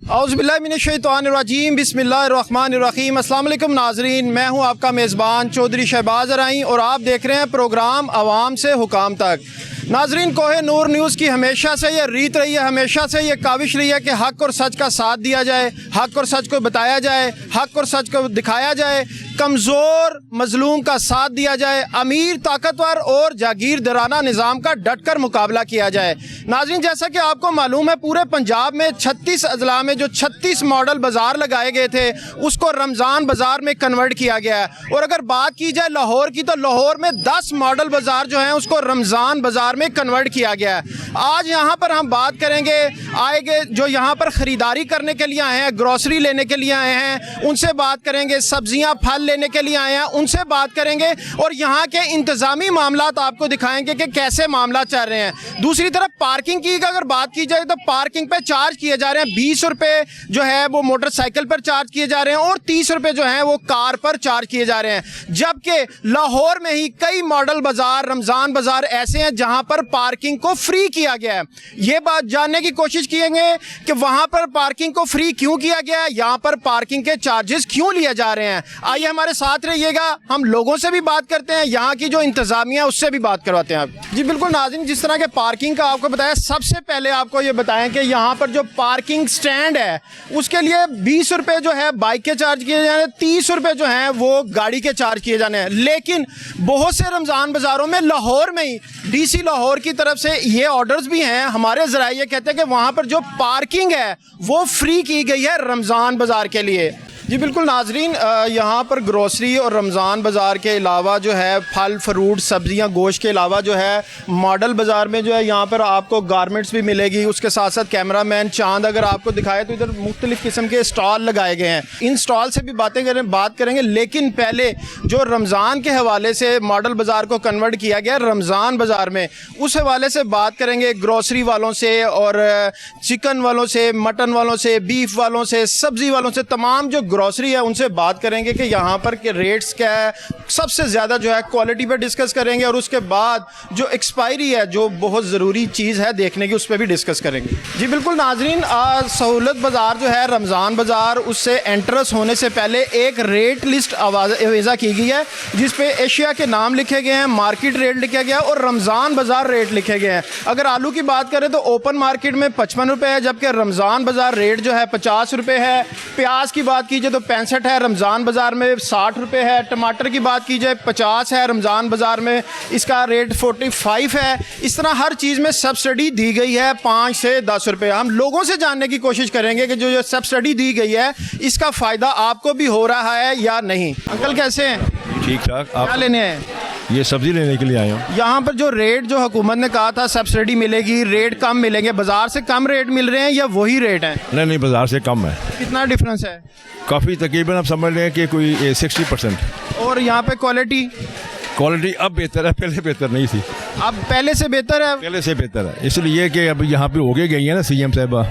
औज़ुबिल्लाहिमिनश्शैतानिर्रजीम बिस्मिल्लाहिर्रहमानिर्रहीम। अस्सलाम वालेकुम नाज़रीन, मैं हूं आपका मेज़बान चौधरी शहबाज अराई और आप देख रहे हैं प्रोग्राम आवाम से हुकाम तक। नाज़रीन, कोहे नूर न्यूज़ की हमेशा से ये रीत रही है, हमेशा से ये काविश रही है कि हक़ और सच का साथ दिया जाए, हक़ और सच को बताया जाए, हक़ और सच को दिखाया जाए, कमज़ोर मज़लूम का साथ दिया जाए, अमीर ताकतवर और जागीरदाराना निज़ाम का डट कर मुकाबला किया जाए। नाज़रीन, जैसा कि आपको मालूम है, पूरे पंजाब में 36 अजला में जो 36 मॉडल बाज़ार लगाए गए थे उसको रमज़ान बाज़ार में कन्वर्ट किया गया है। और अगर बात की जाए लाहौर की, तो लाहौर में 10 मॉडल बाज़ार जो हैं उसको रमज़ान बाज़ार में कन्वर्ट किया गया है। आज यहाँ पर हम बात करेंगे, आएंगे जो यहाँ पर ख़रीदारी करने के लिए आए हैं, ग्रॉसरी लेने के लिए आए हैं, उनसे बात करेंगे, सब्जियाँ फल लेने के लिए आए हैं उनसे बात करेंगे, और यहाँ के इंतज़ामी मामलात आपको दिखाएंगे कि कैसे मामला चल रहे हैं। दूसरी तरफ पार्किंग की अगर बात की जाए तो पार्किंग पे चार्ज किए जा रहे हैं, 20 रुपये जो है वो मोटरसाइकिल पर चार्ज किए जा रहे हैं और 30 रुपये जो है वो कार पर चार्ज किए जा रहे हैं। जबकि लाहौर में ही कई मॉडल बाजार, रमज़ान बाजार ऐसे हैं जहाँ पर पार्किंग को फ्री किया गया है। ये बात जानने की कोशिश करेंगे कि वहाँ पर पार्किंग को फ्री क्यों किया गया है, यहाँ पर पार्किंग के चार्जेस क्यों लिए जा रहे हैं। आइए हमारे साथ रहिएगा, हम लोगों से भी बात करते हैं, यहाँ की जो इंतजामिया है उससे भी बात करवाते हैं। आप जी बिल्कुल नाज़रीन, जिस तरह के पार्किंग का आपको बताया, सबसे पहले आपको ये बताएं कि यहाँ पर जो पार्किंग स्टैंड है उसके लिए 20 रुपये जो है बाइक के चार्ज किए जाने, 30 रुपये जो हैं वो गाड़ी के चार्ज किए जाने हैं। लेकिन बहुत से रमज़ान बाज़ारों में, लाहौर में ही DC लाहौर की तरफ से ये ऑर्डर्स भी हैं, हमारे ज़रा ये कहते हैं कि वहाँ पर जो पार्किंग है वो फ्री की गई है रमज़ान बाज़ार के लिए। जी बिल्कुल नाज़रीन, यहाँ पर ग्रोसरी और रमज़ान बाज़ार के अलावा जो है फल फ्रूट सब्ज़ियाँ गोश्त के अलावा जो है मॉडल बाज़ार में जो है यहाँ पर आपको गारमेंट्स भी मिलेगी। उसके साथ साथ कैमरामैन चांद अगर आपको दिखाए तो इधर मुख्तलिफ़ किस्म के स्टॉल लगाए गए हैं, इन स्टॉल से भी बात करेंगे। लेकिन पहले जो रमज़ान के हवाले से मॉडल बाज़ार को कन्वर्ट किया गया रमज़ान बाज़ार में, उस हवाले से बात करेंगे ग्रोसरी वालों से और चिकन वालों से, मटन वालों से, बीफ वालों से, सब्ज़ी वालों से, तमाम जो ग्रॉसरी है उनसे बात करेंगे कि यहाँ पर के रेट्स क्या है। सबसे ज़्यादा जो है क्वालिटी पे डिस्कस करेंगे और उसके बाद जो एक्सपायरी है, जो बहुत ज़रूरी चीज़ है देखने की, उस पर भी डिस्कस करेंगे। जी बिल्कुल नाजरीन, सहूलत बाज़ार जो है रमज़ान बाज़ार, उससे एंट्रेंस होने से पहले एक रेट लिस्ट अवेज़ा की गई है जिस पे एशिया के नाम लिखे गए हैं, मार्केट रेट लिखा गया और रमज़ान बाज़ार रेट लिखे गए हैं। अगर आलू की बात करें तो ओपन मार्केट में 55 रुपये है, जबकि रमज़ान बाज़ार रेट जो है 50 रुपये है। प्याज की बात कीजिए तो 65 है, रमज़ान बाज़ार में 60 रुपये है। टमाटर की बात की जाए 50 है, रमज़ान बाज़ार में इसका रेट 45 है। इस तरह हर चीज़ में सब्सिडी दी गई है 5 से 10 रुपये। हम लोगों से जानने की कोशिश करेंगे कि जो सब्सिडी दी गई है इसका फ़ायदा आपको भी हो रहा है या नहीं। अंकल कैसे हैं? ठीक ठाक। आप क्या लेने हैं? ये सब्ज़ी लेने के लिए आए हो। यहाँ पर जो रेट जो हुकूमत ने कहा था सब्सिडी मिलेगी, रेट कम मिलेंगे, बाज़ार से कम रेट मिल रहे हैं या वही रेट हैं? नहीं, बाज़ार से कम है। कितना डिफरेंस है? काफ़ी, तकरीबन आप समझ लें कि कोई 60%। और यहाँ पे क्वालिटी अब बेहतर है, पहले बेहतर नहीं थी। अब पहले से बेहतर है? पहले से बेहतर है, इसलिए कि अब यहाँ पे हो गई है ना CM साहबा,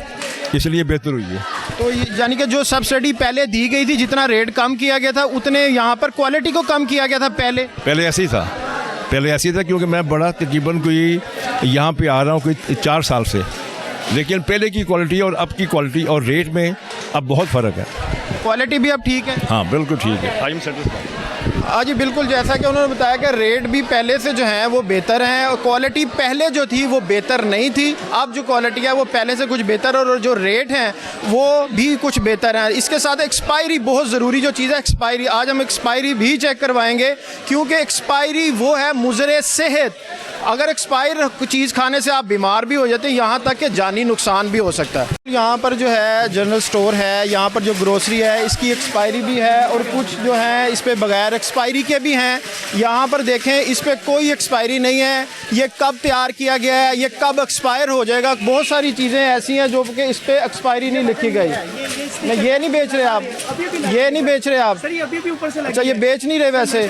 इसलिए बेहतर हुई है। तो यानी कि जो सब्सिडी पहले दी गई थी, जितना रेट कम किया गया था उतने यहाँ पर क्वालिटी को कम किया गया था। पहले ऐसे ही था, क्योंकि मैं बड़ा तकरीबन कोई यहाँ पे आ रहा हूँ कोई 4 साल से, लेकिन पहले की क्वालिटी और अब की क्वालिटी और रेट में अब बहुत फ़र्क है। क्वालिटी भी अब ठीक है? हाँ बिल्कुल ठीक है। I am satisfied. हाँ जी बिल्कुल, जैसा कि उन्होंने बताया कि रेट भी पहले से जो है वो बेहतर हैं और क्वालिटी पहले जो थी वो बेहतर नहीं थी। अब जो क्वालिटी है वो पहले से कुछ बेहतर और जो रेट हैं वो भी कुछ बेहतर हैं। इसके साथ एक्सपायरी बहुत ज़रूरी जो चीज़ है, एक्सपायरी। आज हम एक्सपायरी भी चेक करवाएंगे क्योंकि एक्सपायरी वो है मुज़रे सेहत। अगर एक्सपायर चीज़ खाने से आप बीमार भी हो जाते हैं, यहाँ तक कि जानी नुकसान भी हो सकता है। यहाँ पर जो है जनरल स्टोर है, यहाँ पर जो ग्रोसरी है इसकी एक्सपायरी भी है और कुछ जो है इस पर बगैर एक्सपायरी के भी हैं। यहाँ पर देखें, इस पर कोई एक्सपायरी नहीं है, ये कब तैयार किया गया है, ये कब एक्सपायर हो जाएगा। बहुत सारी चीज़ें ऐसी हैं जो कि इस पर एक्सपायरी नहीं लिखी गई। नहीं, ये नहीं बेच रहे आप, ये नहीं बेच रहे आप। अच्छा, ये बेच नहीं रहे वैसे,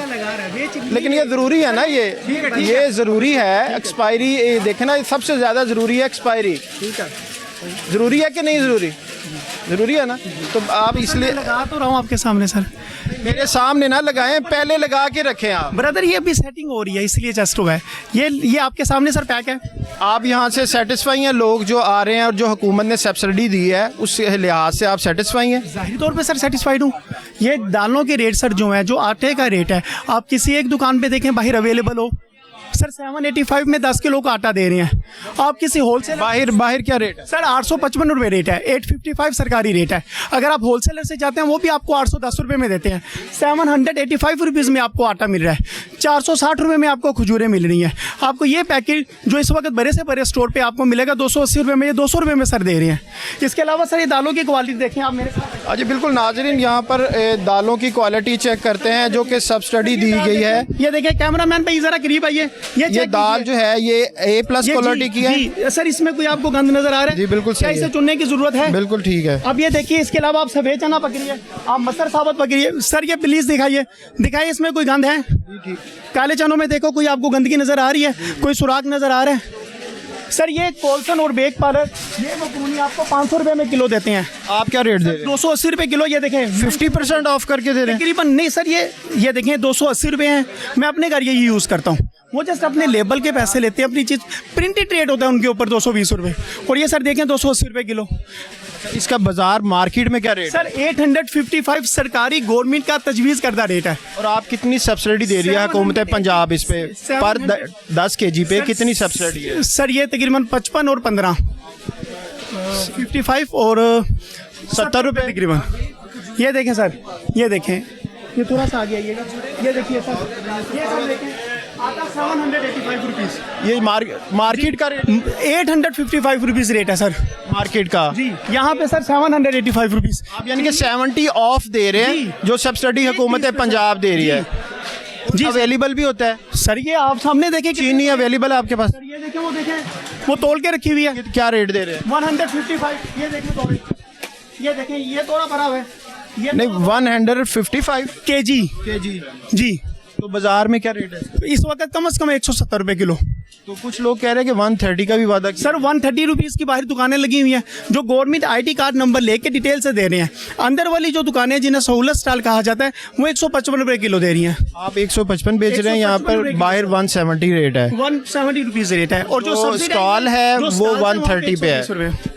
लेकिन ये ज़रूरी है ना, ये ज़रूरी है एक्सपायरी। देखें ना, सबसे ज़्यादा ज़रूरी है एक्सपायरी। ज़रूरी है कि नहीं ज़रूरी? ज़रूरी है ना, तो आप इसलिए लगा तो रहा हूँ आपके सामने सर। मेरे सामने ना लगाएं, पहले लगा के रखें आप। ब्रदर ये अभी सेटिंग हो रही है इसलिए जस्ट हुआ है। ये आपके सामने सर पैक है। आप यहाँ से सेटिस्फाई हैं? लोग जो आ रहे हैं और जो हुकूमत ने सब्सिडी दी है उस लिहाज से आप सेटिस्फाई हैं? जाहिर तौर पे सर सेटिस्फाइड हूँ। ये दालों के रेट सर जो है, जो आटे का रेट है, आप किसी एक दुकान पे देखें बाहर अवेलेबल हो सर 785 में 10 किलो का आटा दे रहे हैं। आप किसी होलसेल बाहर क्या रेट है? सर 855 रुपये रेट है, 855 सरकारी रेट है। अगर आप होलसेलर से जाते हैं वो भी आपको 810 रुपये में देते हैं। 785 रुपीज़ में आपको आटा मिल रहा है, 460 रुपये में आपको खजूरें मिल रही हैं। आपको ये पैकेट जो इस वक्त बड़े से बड़े स्टोर पे आपको मिलेगा 280 रुपये में, ये 200 रुपये में सर दे रहे हैं। इसके अलावा सर ये दालों की क्वालिटी देखें आप मेरे साथ। अच्छा बिल्कुल नाज़रीन, यहाँ पर दालों की क्वालिटी चेक करते हैं जो कि सब्सिडी दी गई है। ये देखिए कैमरामैन भाई जरा करीब आइए। ये check दाल कीजिए। जो है ये A+ क्वालिटी की है। जी सर, इसमें कोई आपको गंद नजर आ रहा है? जी बिल्कुल क्या सही इसे है। चुनने की जरूरत है? बिल्कुल ठीक है। अब ये देखिए, इसके अलावा आप सफेद चना पकड़िए, आप मटर साबुत पकड़िए। सर ये प्लीज दिखाइए इसमें कोई गंद है? काले चनों में देखो कोई आपको गंदगी नजर आ रही है? कोई सुराग नजर आ रहा है? सर ये कोलसन और बेक पालक ये मकरूनी आपको 500 रुपये में किलो देते हैं। आप क्या रेट दे रहे हैं? 280 रुपये किलो। ये देखें 50% ऑफ करके दे रहे हैं। तकरीबन नहीं सर, ये देखें 280 रुपये हैं। मैं अपने घर यही यूज़ करता हूँ। वो जस्ट अपने लेबल के पैसे लेते हैं, अपनी चीज़ प्रिंटेड रेट होता है उनके ऊपर 220 रुपये, और ये सर देखें 280 रुपये किलो। इसका बाजार मार्केट में क्या रेट है? सर 855 सरकारी गवर्नमेंट का तजवीज़ करदा रेट है। और आप कितनी सब्सिडी दे रही है हुकूमत पंजाब इस पे? पर 10 kg पे कितनी सब्सिडी है? सर ये तकरीबन 55 और 15 55 और 70 रुपये तकरीबन। ये देखें सर, ये देखें, ये थोड़ा सा आगे आइएगा। ये देखिए सर, ये सर देखें आटा 785 रुपीज़। ये मार्केट का रेट 855 रुपीज़ रेट है सर मार्केट का। जी। यहाँ पे सर 785 रुपीज़। आप यानी कि 70 ऑफ दे रहे हैं जो सब्सिडी हुकूमत पंजाब दे रही है जी। अवेलेबल भी होता है? सर ये आप सामने देखें, चीनी अवेलेबल है आपके पास? सर ये देखें, वो देखें, वो तोल के रखी हुई है। क्या रेट दे रहे हैं? 155। ये देखें तोड़े, ये देखें, ये तोड़ा भरा हुआ है। ये नहीं 155 केजी जी। तो बाजार में क्या रेट है इस वक्त? कम से कम 170 रुपये किलो। तो कुछ लोग कह रहे हैं कि 130 का भी वादा किया। सर 130 रुपीज़ की बाहर दुकानें लगी हुई हैं जो गवर्नमेंट ID कार्ड नंबर लेके डिटेल से दे रहे हैं। अंदर वाली जो दुकानें जिन्हें सहूलत स्टॉल कहा जाता है वो 155 रुपये किलो दे रही हैं। आप 155 बेच रहे हैं, यहाँ 155 पर रुपये बाहर 170 रेट है। 170 रुपीज़ रेट है, और जो जो सब्सिडी स्टॉल है जो वो स्टॉल 130 पे है। 120 रुपये।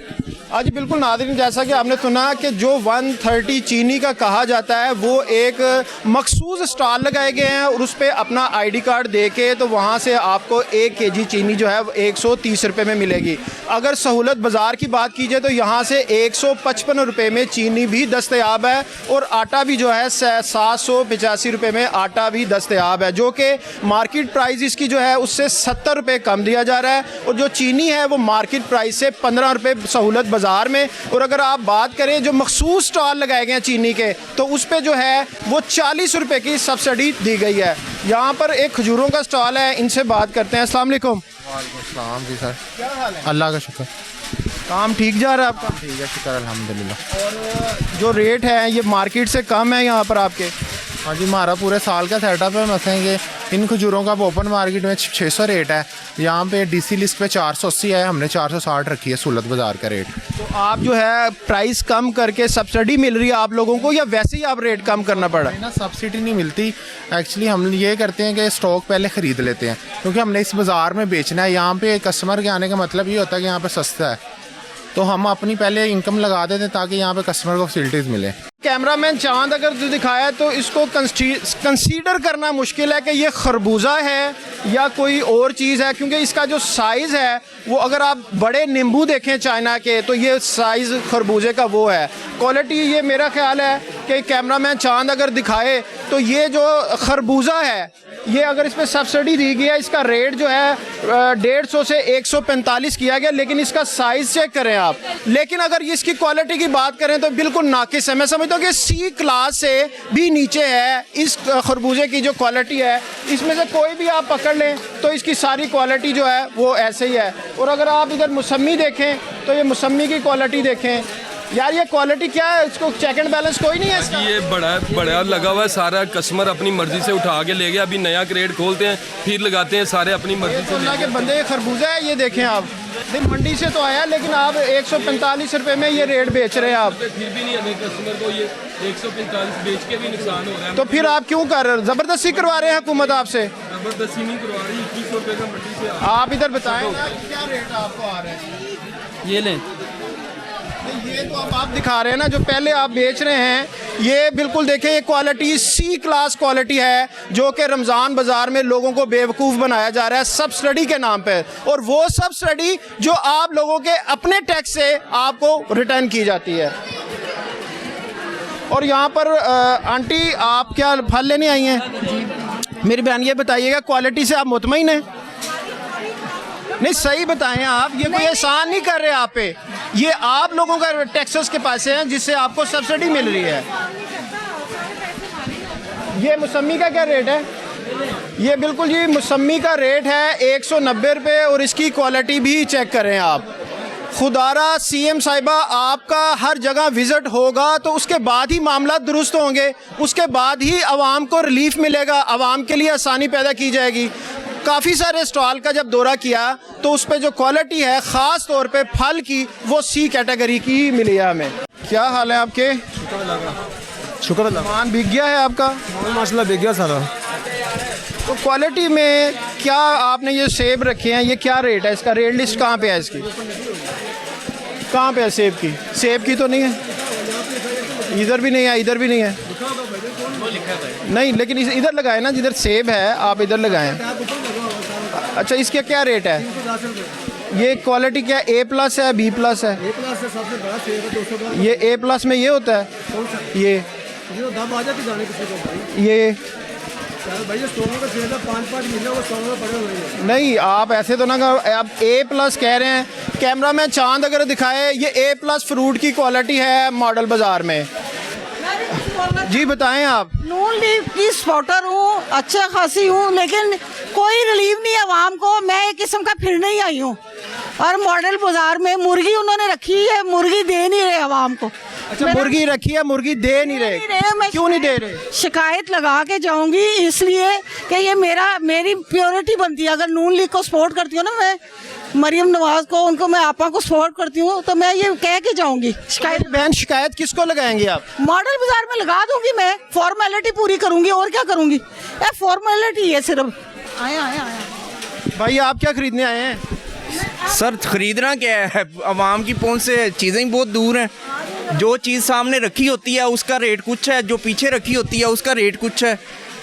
आज बिल्कुल नाज़रीन, जैसा कि आपने सुना कि जो 130 चीनी का कहा जाता है वो एक मखसूस स्टॉल लगाए गए हैं और उस पर अपना ID कार्ड दे के तो वहाँ से आपको 1 kg चीनी जो है 130 रुपये में मिलेगी। अगर सहूलत बाज़ार की बात कीजिए तो यहाँ से 155 रुपये में चीनी भी दस्तयाब है और आटा भी जो है 785 रुपये में आटा भी दस्तयाब है, जो कि मार्केट प्राइस इसकी जो है उससे 70 रुपये कम दिया जा रहा है। और जो चीनी है वो मार्केट प्राइस से 15 रुपये सहूलत बाजार में। और अगर आप बात करें जो मखसूस स्टॉल लगाए गए हैं चीनी के, तो उस पे जो है वो 40 रुपये की सब्सिडी दी गई है। यहाँ पर एक खजूरों का स्टॉल है, इनसे बात करते हैं। अस्सलाम वालेकुम। वालेकुम जी सर। क्या हाल है? अल्लाह का शुक्र। काम ठीक जा रहा है आपका? ठीक है, शुक्र अल्हम्दुलिल्लाह। और जो रेट है ये मार्केट से कम है यहाँ पर आपके? हाँ जी, हमारा पूरे साल का सेटअप है। मतलब कि इन खजूरों का ओपन मार्केट में 600 रेट है, यहाँ पे DC लिस्ट पे 480 है, हमने 460 रखी है सूलत बाज़ार का रेट। तो आप जो है प्राइस कम करके सब्सिडी मिल रही है आप लोगों को, या वैसे ही आप रेट कम करना पड़ा? ना सब्सिडी नहीं मिलती। एक्चुअली हम ये करते हैं कि स्टॉक पहले ख़रीद लेते हैं, क्योंकि हमने इस बाज़ार में बेचना है। यहाँ पे कस्टमर के आने का मतलब ये होता है कि यहाँ पे सस्ता है, तो हम अपनी पहले इनकम लगा देते हैं ताकि यहाँ पे कस्टमर को फैसिलिटीज़ मिले। कैमरामैन चांद अगर जो दिखाया तो इसको कंसीडर करना मुश्किल है कि ये खरबूजा है या कोई और चीज़ है, क्योंकि इसका जो साइज़ है वो अगर आप बड़े नींबू देखें चाइना के तो ये साइज़ खरबूजे का वो है। क्वालिटी ये मेरा ख्याल है कि कैमरामैन चांद अगर दिखाए तो ये जो खरबूजा है ये अगर इस पर सब्सिडी दी गई है, इसका रेट जो है 150 से 145 किया गया, लेकिन इसका साइज़ चेक करें आप। लेकिन अगर इसकी क्वालिटी की बात करें तो बिल्कुल नाकिस है। मैं समझता हूँ कि C क्लास से भी नीचे है इस खरबूजे की जो क्वालिटी है। इसमें से कोई भी आप पकड़ लें तो इसकी सारी क्वालिटी जो है वो ऐसे ही है। और अगर आप इधर मौसमी देखें तो ये मौसमी की क्वालिटी देखें यार, ये क्वालिटी क्या है? इसको चेक एंड बैलेंस कोई नहीं है इसका? ये बड़ा लगा हुआ है, सारा कस्टमर अपनी मर्जी से उठा के ले गया। अभी नया क्रेट खोलते हैं फिर लगाते हैं, सारे अपनी मर्जी से। अल्लाह के बंदे, खरबूजा है ये देखें आप, नहीं, मंडी से तो आया, लेकिन आप 145 रुपए में ये रेट बेच रहे हैं आप, फिर भी नहीं हमें कस्टमर को ये 145 बेच के भी नुकसान हो रहा है। तो फिर आप क्यों कर रहे हैं? जबरदस्ती करवा रहे हैं हुकूमत आपसे? जबरदस्ती नहीं करवा रही, 21 रुपये का मंडी से आप इधर बताएं ना क्या रेट आपको आ रहा है। ये लें। ये तो अब आप दिखा रहे हैं ना, जो पहले आप बेच रहे हैं, ये बिल्कुल देखें, ये क्वालिटी सी क्लास क्वालिटी है, जो कि रमज़ान बाज़ार में लोगों को बेवकूफ़ बनाया जा रहा है सब्सिडी के नाम पे, और वो सब्सिडी जो आप लोगों के अपने टैक्स से आपको रिटर्न की जाती है। और यहाँ पर आंटी, आप क्या फल लेने आई हैं? मेरी बहन ये बताइएगा, क्वालिटी से आप मुतमईन हैं? नहीं, सही बताएं आप, ये कोई एहसान नहीं कर रहे आप पे, ये आप लोगों का टैक्सेस के पैसे हैं जिससे आपको सब्सिडी मिल रही है। ये मौसमी का क्या रेट है? ये बिल्कुल जी मौसमी का रेट है 190 रुपये, और इसकी क्वालिटी भी चेक करें आप। खुदारा सीएम साहिबा आपका हर जगह विज़िट होगा तो उसके बाद ही मामला दुरुस्त होंगे, उसके बाद ही आवाम को रिलीफ मिलेगा, आवाम के लिए आसानी पैदा की जाएगी। काफ़ी सारे स्टॉल का जब दौरा किया तो उस पर जो क्वालिटी है, ख़ास तौर पे फल की, वो सी कैटेगरी की मिली है हमें। क्या हाल है आपके? शुक्र अल्लाह, सामान बिक गया है आपका? माशाल्लाह बिक गया सारा। तो क्वालिटी में क्या आपने ये सेब रखे हैं, ये क्या रेट है इसका? रेट लिस्ट कहाँ पे है इसकी? कहाँ पे है सेब की? सेब की तो नहीं है, इधर भी नहीं है, इधर भी नहीं है। नहीं, लेकिन इधर लगाए ना, जिधर सेब है आप इधर लगाएं। अच्छा, इसके क्या रेट है? ये क्वालिटी क्या ए प्लस है, बी प्लस है? ये ए प्लस में ये होता है, ये नहीं, आप ऐसे तो ना करो, आप ए प्लस कह रहे हैं। कैमरा में चांद अगर दिखाए, ये ए प्लस फ्रूट की क्वालिटी है मॉडल बाजार में। जी बताएं आप। नून लीफ की सपोर्टर हूँ, अच्छा खासी हूँ, लेकिन कोई रिलीफ नहीं है आवाम को। मैं एक किस्म का फिरने ही आई हूँ, और मॉडल बाजार में मुर्गी उन्होंने रखी है, मुर्गी दे नहीं रहे आवाम को। अच्छा, मुर्गी रखी है, मुर्गी दे नहीं रहे? मैं क्यों नहीं दे रहे? शिकायत लगा के जाऊंगी, इसलिए कि ये मेरी प्योरिटी बनती है। अगर नून लीग को सपोर्ट करती हूँ ना, मैं मरियम नवाज को, उनको मैं आपा को सपोर्ट करती हूँ, तो मैं ये कह के जाऊंगी। शिकायत बहन, शिकायत किसको लगाएंगे आप? मॉडल बाजार में लगा दूंगी, मैं फॉर्मेलिटी पूरी करूंगी, और क्या करूंगी? ये फॉर्मेलिटी है सिर्फ। आया आया आया भाई, आप क्या खरीदने आए हैं? सर खरीदना क्या है, आवाम की पहुंच से चीज़ें ही बहुत दूर हैं। जो चीज़ सामने रखी होती है उसका रेट कुछ है, जो पीछे रखी होती है उसका रेट कुछ है,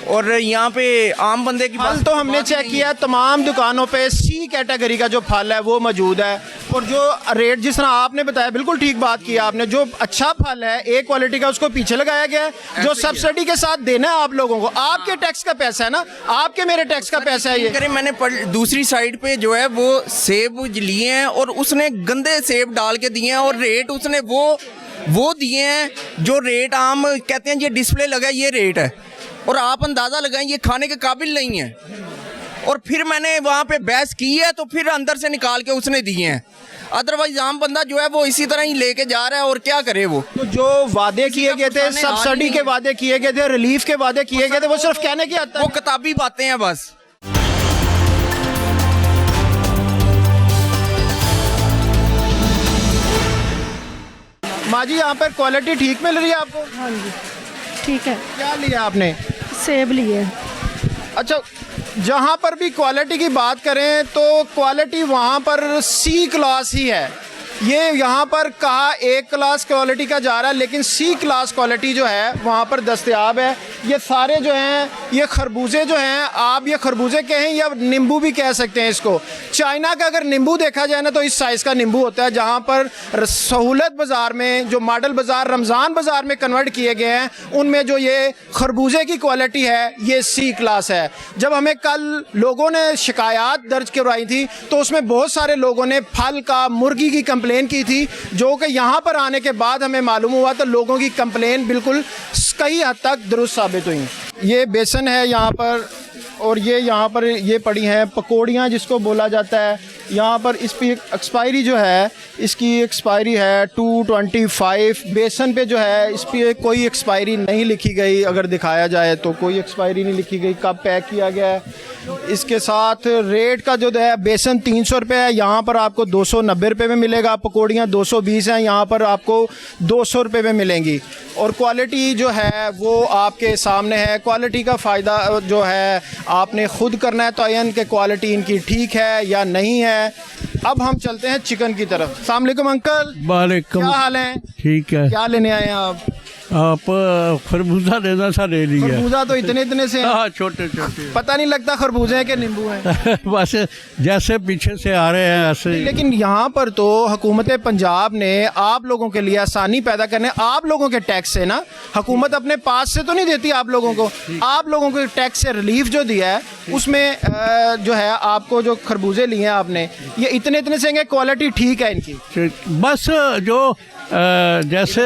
और यहाँ पे आम बंदे की फल तो हमने चेक किया, तमाम दुकानों पे सी कैटेगरी का जो फल है वो मौजूद है, और जो रेट जिस तरह आपने बताया, बिल्कुल ठीक बात की आपने, जो अच्छा फल है ए क्वालिटी का उसको पीछे लगाया गया है। जो सब्सिडी के साथ देना है आप लोगों को, आपके टैक्स का पैसा है ना, आपके मेरे टैक्स का पैसा है ये। मैंने दूसरी साइड पे जो है वो सेब लिए हैं, और उसने गंदे सेब डाल के दिए हैं, और रेट उसने वो दिए हैं जो रेट आम कहते हैं, ये डिस्प्ले लगा ये रेट है, और आप अंदाज़ा लगाएं ये खाने के काबिल नहीं है। और फिर मैंने वहाँ पे बहस की है, तो फिर अंदर से निकाल के उसने दिए हैं। अदरवाइज आम बंदा जो है वो इसी तरह ही लेके जा रहा है, और क्या करे वो। तो जो वादे किए गए थे, सब्सिडी के वादे किए गए थे, रिलीफ के वादे किए गए थे, वो सिर्फ कहने की आता है, वो किताबी बातें हैं बस। माँ जी, यहाँ पर क्वालिटी ठीक मिल रही है आपको? हाँ जी, ठीक है। क्या लिया आपने? सेब लिए। अच्छा, जहाँ पर भी क्वालिटी की बात करें तो क्वालिटी वहाँ पर सी क्लास ही है। ये यहाँ पर कहा ए क्लास क्वालिटी का जा रहा है, लेकिन सी क्लास क्वालिटी जो है वहाँ पर दस्तयाब है। ये सारे जो हैं, ये खरबूजे जो हैं, आप ये खरबूजे कहें या नींबू भी कह सकते हैं इसको। चाइना का अगर नींबू देखा जाए ना, तो इस साइज़ का नींबू होता है। जहाँ पर सहूलत बाज़ार में, जो मॉडल बाज़ार रमज़ान बाज़ार में कन्वर्ट किए गए हैं, उनमें जो ये खरबूजे की क्वालिटी है ये सी क्लास है। जब हमें कल लोगों ने शिकायत दर्ज करवाई थी, तो उसमें बहुत सारे लोगों ने फल का, मुर्गी की कंप्लेन की थी, जो कि यहाँ पर आने के बाद हमें मालूम हुआ तो लोगों की कंप्लेन बिल्कुल कई हद तक दुरुस्त साबित हुई। ये बेसन है यहाँ पर और ये यहाँ पर ये पड़ी हैं पकौड़ियाँ जिसको बोला जाता है। यहाँ पर इस पर एक्सपायरी जो है, इसकी एक्सपायरी है 225। बेसन पे जो है इस पर कोई एक्सपायरी नहीं लिखी गई, अगर दिखाया जाए तो कोई एक्सपायरी नहीं लिखी गई, कब पैक किया गया है। इसके साथ रेट का जो है, बेसन 300 रुपये है, यहाँ पर आपको 290 रुपये में मिलेगा। पकौड़ियाँ 220 हैं, यहाँ पर आपको 200 रुपये में मिलेंगी। और क्वालिटी जो है वो आपके सामने है। क्वालिटी का फ़ायदा जो है आपने खुद करना है तयन कि क्वालिटी इनकी ठीक है या नहीं है। अब हम चलते हैं चिकन की तरफ। अस्सलाम वालेकुम अंकल, वालेकुम। क्या हाल है? ठीक है। क्या लेने आए हैं आप खरबूजा लेना सा ले लिया। खरबूजा तो इतने इतने से हैं। हाँ, छोटे छोटे। पता नहीं लगता खरबूजे हैं कि नींबू हैं। बस जैसे पीछे से आ रहे हैं ऐसे ही। लेकिन यहाँ पर तो हुकूमत पंजाब ने आप लोगों के लिए आसानी पैदा करने, आप लोगों के टैक्स से ना, हुकूमत अपने पास से तो नहीं देती आप लोगों को, आप लोगों को टैक्स से रिलीफ जो दिया है उसमें जो है आपको जो खरबूजे लिए हैं आपने, ये इतने इतने से क्वालिटी ठीक है इनकी। बस जो जैसे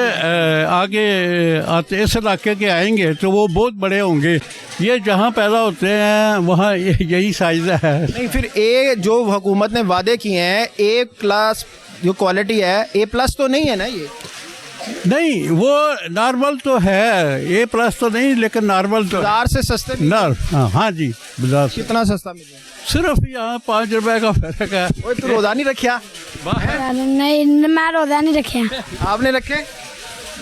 आगे आते इस इलाके के आएंगे तो वो बहुत बड़े होंगे। ये जहाँ पैदा होते हैं वहाँ यही साइज़ है। नहीं, फिर ए जो हुकूमत ने वादे किए हैं A+ जो क्वालिटी है, A+ तो नहीं है ना ये? नहीं, वो नॉर्मल तो है, A+ तो नहीं, लेकिन नॉर्मल तो बाजार से सस्ते हाँ जी, बाजार से। कितना सस्ता मिल रहा है? सिर्फ यहाँ 5 रुपए का फर्क है। ओए, तू रोज़ा नहीं रखा? नहीं, मैं रोज़ा नहीं रखा। आपने रखे?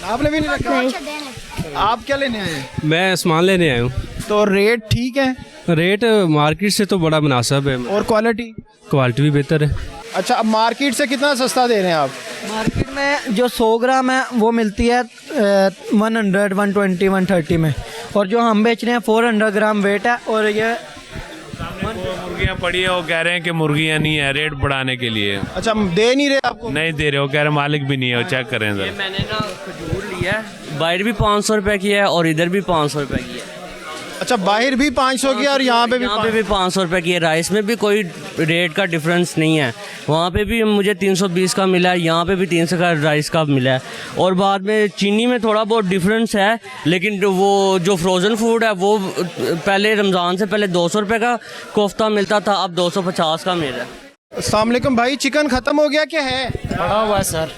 आपने भी नहीं रखा? आप क्या लेने आए हैं? मैं सामान लेने आया हूँ। तो रेट ठीक है? रेट मार्केट से तो बड़ा मुनासिब है और क्वालिटी? क्वालिटी भी बेहतर है। अच्छा, अब मार्केट से कितना सस्ता दे रहे हैं आप? मार्केट में जो 100 ग्राम है वो मिलती है 100, 120, 130 में, और जो हम बेच रहे हैं 400 ग्राम वेट है। और ये मुर्गियाँ पड़ी है, वो कह रहे हैं कि मुर्गियाँ नहीं है, रेट बढ़ाने के लिए। अच्छा, दे नहीं रहे आपको? नहीं दे रहे, वो कह रहे मालिक भी नहीं है, वो चेक करें सर। मैंने ना खजूर लिया है, बाहर भी 500 रुपये की है और इधर भी 500 रुपये की है। अच्छा, बाहर भी 500 की और यहाँ पे भी 500 रुपये की है। राइस में भी कोई रेट का डिफरेंस नहीं है। वहाँ पे भी मुझे 320 का मिला है, यहाँ पे भी 300 का राइस का मिला है। और बाद में चीनी में थोड़ा बहुत डिफरेंस है, लेकिन वो जो फ्रोज़न फूड है वो पहले रमज़ान से पहले 200 रुपये का कोफ्ता मिलता था, अब 250 का मिल रहा है। अस्सलाम वालेकुम भाई, चिकन खत्म हो गया क्या है? पड़ा हुआ है सर,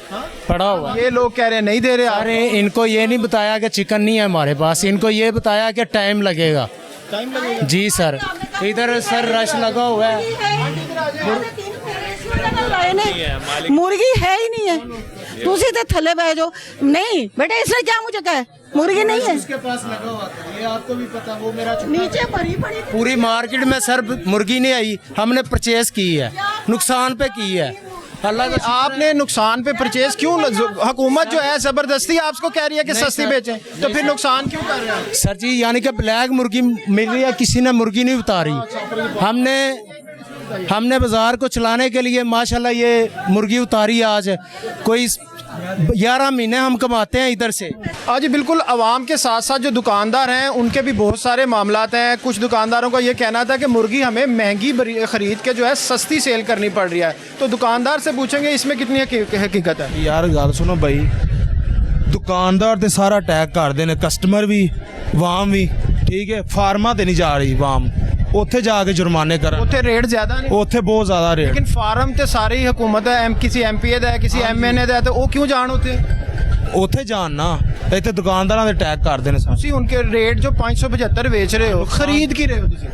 पड़ा हुआ। ये लोग कह रहे हैं नहीं दे रहे। अरे इनको ये नहीं बताया कि चिकन नहीं है हमारे पास, इनको ये बताया कि टाइम लगेगा। टाइम लगेगा? जी सर, इधर सर रश लगा हुआ है। मुर्गी है ही नहीं है, तुसी तो थले बह जाओ। नहीं बेटा, इसने क्या मुझे कहा मुर्गी नहीं है? इसके पास लगा हुआ था, ये आपको भी पता, वो मेरा नीचे भरी पड़ी। पूरी मार्केट में सर मुर्गी नहीं आई, हमने परचेज की है, नुकसान पे की है। अल्लाह, आपने नुकसान पे परचेज क्यों? हुकूमत जो है जबरदस्ती आपको कह रही है कि सस्ती बेचें, तो फिर नुकसान क्यों कर रहे हैं? सर जी, यानी कि ब्लैक मुर्गी मिल रही है, किसी ने मुर्गी नहीं उतारी। हमने बाजार को चलाने के लिए माशाल्लाह ये मुर्गी उतारी। आज कोई 11 महीने हम कमाते हैं इधर से। आज बिल्कुल आवाम के साथ साथ जो दुकानदार हैं उनके भी बहुत सारे मामलात हैं। कुछ दुकानदारों का ये कहना था कि मुर्गी हमें महंगी खरीद के जो है सस्ती सेल करनी पड़ रही है। तो दुकानदार से पूछेंगे इसमें कितनी हकीकत है। यार गल सुनो भाई, दुकानदार तो सारा अटैक करते हैं, कस्टमर भी, वाम भी, ठीक है। फार्मा ते नहीं जा रही वाम, उत्थे जाके जुर्माने कर, उत्थे रेट ज्यादा नहीं, उत्थे बहुत ज्यादा रेट। लेकिन फार्म ते सारी हुकूमत है, किसी MPA दा है, किसी MNA दा है, तो वो क्यों जान उत्थे जान ना, इतने दुकानदार ते अटैक करते हैं। तुसी उनके रेट जो 575 बेच रहे हो, खरीद की रहे हो तुसी?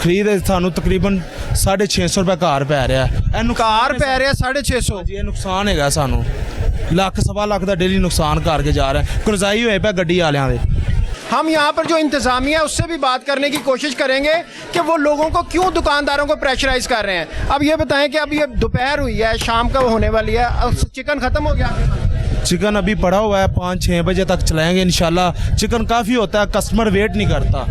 खरीद सानू तकरीबन 650 रुपये कार पै रहा है। कार पै रहा है 650? जी, नुकसान है सानू, लाख सवा लाख का डेली नुकसान करके जा रहा है। कुरजाई हुए पे गड्डी वालियां दे। हम यहाँ पर जो इंतज़ामिया है उससे भी बात करने की कोशिश करेंगे कि वो लोगों को क्यों, दुकानदारों को प्रेशराइज कर रहे हैं। अब ये बताएं कि अब ये दोपहर हुई है, शाम का होने वाली है, अब चिकन ख़त्म हो गया? चिकन अभी पड़ा हुआ है, 5-6 बजे तक चलाएंगे इंशाल्लाह। चिकन काफ़ी होता है, कस्टमर वेट नहीं करता।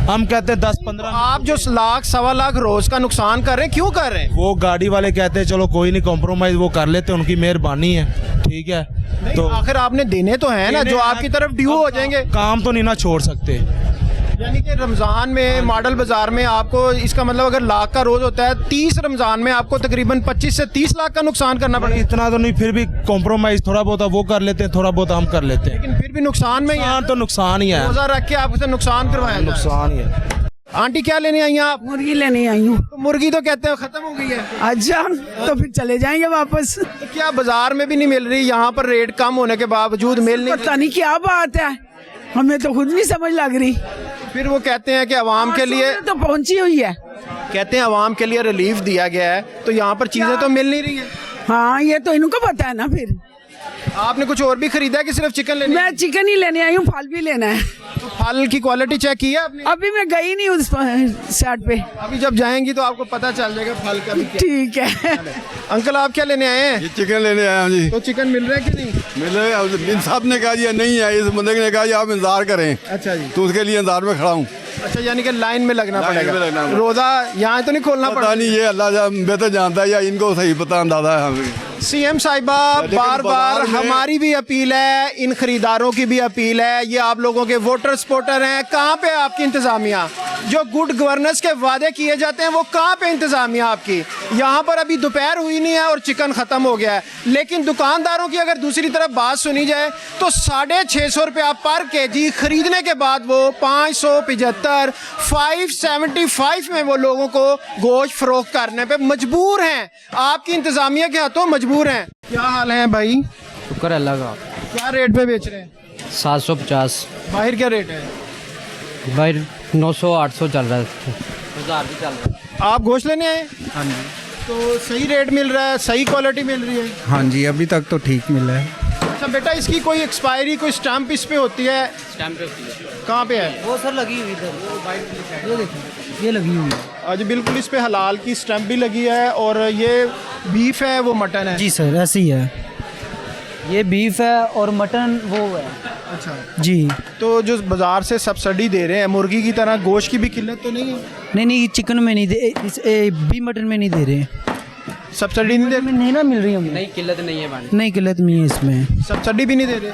हम कहते हैं 10-15। आप जो लाख सवा लाख रोज़ का नुकसान कर रहे हैं, क्यों कर रहे हैं? वो गाड़ी वाले कहते हैं चलो कोई नहीं, कॉम्प्रोमाइज़ वो कर लेते हैं, उनकी मेहरबानी है, ठीक है। तो आखिर आपने देने तो है ना, जो आपकी तरफ ड्यू हो जाएंगे। काम तो नहीं ना छोड़ सकते। यानी कि रमज़ान में मॉडल बाज़ार में आपको, इसका मतलब अगर लाख का रोज़ होता है, 30 रमज़ान में आपको तकरीबन 25 से 30 लाख का नुकसान करना पड़ेगा। इतना तो नहीं, फिर भी कॉम्प्रोमाइज़ थोड़ा बहुत वो कर लेते हैं, थोड़ा बहुत हम कर लेते हैं, लेकिन फिर भी नुकसान में ही है। तो नुकसान ही है। रोज़ा रख के आपसे नुकसान करवाया, नुकसान ही है। आंटी क्या लेने आई हैं आप? मुर्गी लेने आई हूँ। तो मुर्गी तो कहते हैं खत्म हो गई है। अच्छा, तो फिर चले जाएंगे वापस। तो क्या बाजार में भी नहीं मिल रही? यहाँ पर रेट कम होने के बावजूद मिल नहीं? पता नहीं क्या बात है, हमें तो खुद नहीं समझ लग रही। फिर वो कहते हैं कि अवाम के लिए तो पहुंची हुई है, कहते हैं अवाम के लिए रिलीफ दिया गया है, तो यहाँ पर चीजें तो मिल नहीं रही हैं। हाँ, ये तो इनको पता है ना। फिर आपने कुछ और भी खरीदा है कि सिर्फ चिकन लेने? मैं चिकन ही लेने आई हूँ, फल भी लेना है। तो फल की क्वालिटी चेक की है आपने? अभी मैं गई नहीं उस साइड पे, अभी जब जाएंगी तो आपको पता चल जाएगा फल का भी क्या। ठीक है। अंकल आप क्या लेने आए हैं? चिकन लेने आया हूँ जी। तो चिकन मिल रहा है कि नहीं? मिल रहा है। बिन साहब ने कहा जी नहीं है, इस बंदे ने कहा जी आप इंतजार करें। अच्छा जी। तो उसके लिए इंतजार में खड़ा हूँ। अच्छा, यानी कि लाइन में लगना लाइन में पड़ेगा। लगना पड़ेगा। रोजा यहाँ तो नहीं खोलना पता पड़ेगा? नहीं, ये अल्लाह बेहतर जानता है या इनको सही पता अंदाजा है हमें। सीएम साहिबा बार बार हमारी भी अपील है, इन खरीदारों की भी अपील है, ये आप लोगों के वोटर सपोर्टर हैं, कहाँ पे आपकी इंतजामिया? जो गुड गवर्नेंस के वादे किए जाते हैं वो कहाँ पे इंतजामिया आपकी? यहाँ पर अभी दोपहर हुई नहीं है और चिकन ख़त्म हो गया है, लेकिन दुकानदारों की अगर दूसरी तरफ बात सुनी जाए तो 650 रुपया पर केजी खरीदने के बाद वो 575 575 में वो लोगों को गोश्त फरोख्त करने पे मजबूर हैं। आपकी इंतजामिया के हाथों मजबूर हैं। क्या हाल है भाई? शुक्र अल्लाह का। क्या रेट पे बेच रहे हैं? 750। बाहर क्या रेट है? बाहर 900 800 चल रहा है, 1000 भी चल रहा है। आप गोश्त लेने आए? हाँ जी। तो सही रेट मिल रहा है, सही क्वालिटी मिल रही है? हाँ जी, अभी तक तो ठीक मिला है। अच्छा बेटा, इसकी कोई एक्सपायरी, कोई स्टैंप इस पे होती है? स्टैम्प पे होती है। कहाँ पे है? वो सर लगी हुई इधर, ये देखिए, ये लगी हुई है। आज बिल्कुल इस पे हलाल की स्टैंप भी लगी है। और ये बीफ है, वो मटन है? जी सर, ऐसी ही है। ये बीफ है और मटन वो है। अच्छा जी। तो जो बाजार से सब्सिडी दे रहे हैं, मुर्गी की तरह गोश्त की भी किल्लत तो नहीं है? नहीं, चिकन में नहीं दे, बी मटन में नहीं दे रहे। सब्सिडी नहीं दे रहे? नहीं ना मिल रही हमें। नहीं, किल्लत नहीं है भाई। नहीं, किल्लत नहीं है इसमें। सब्सिडी भी नहीं दे रहे?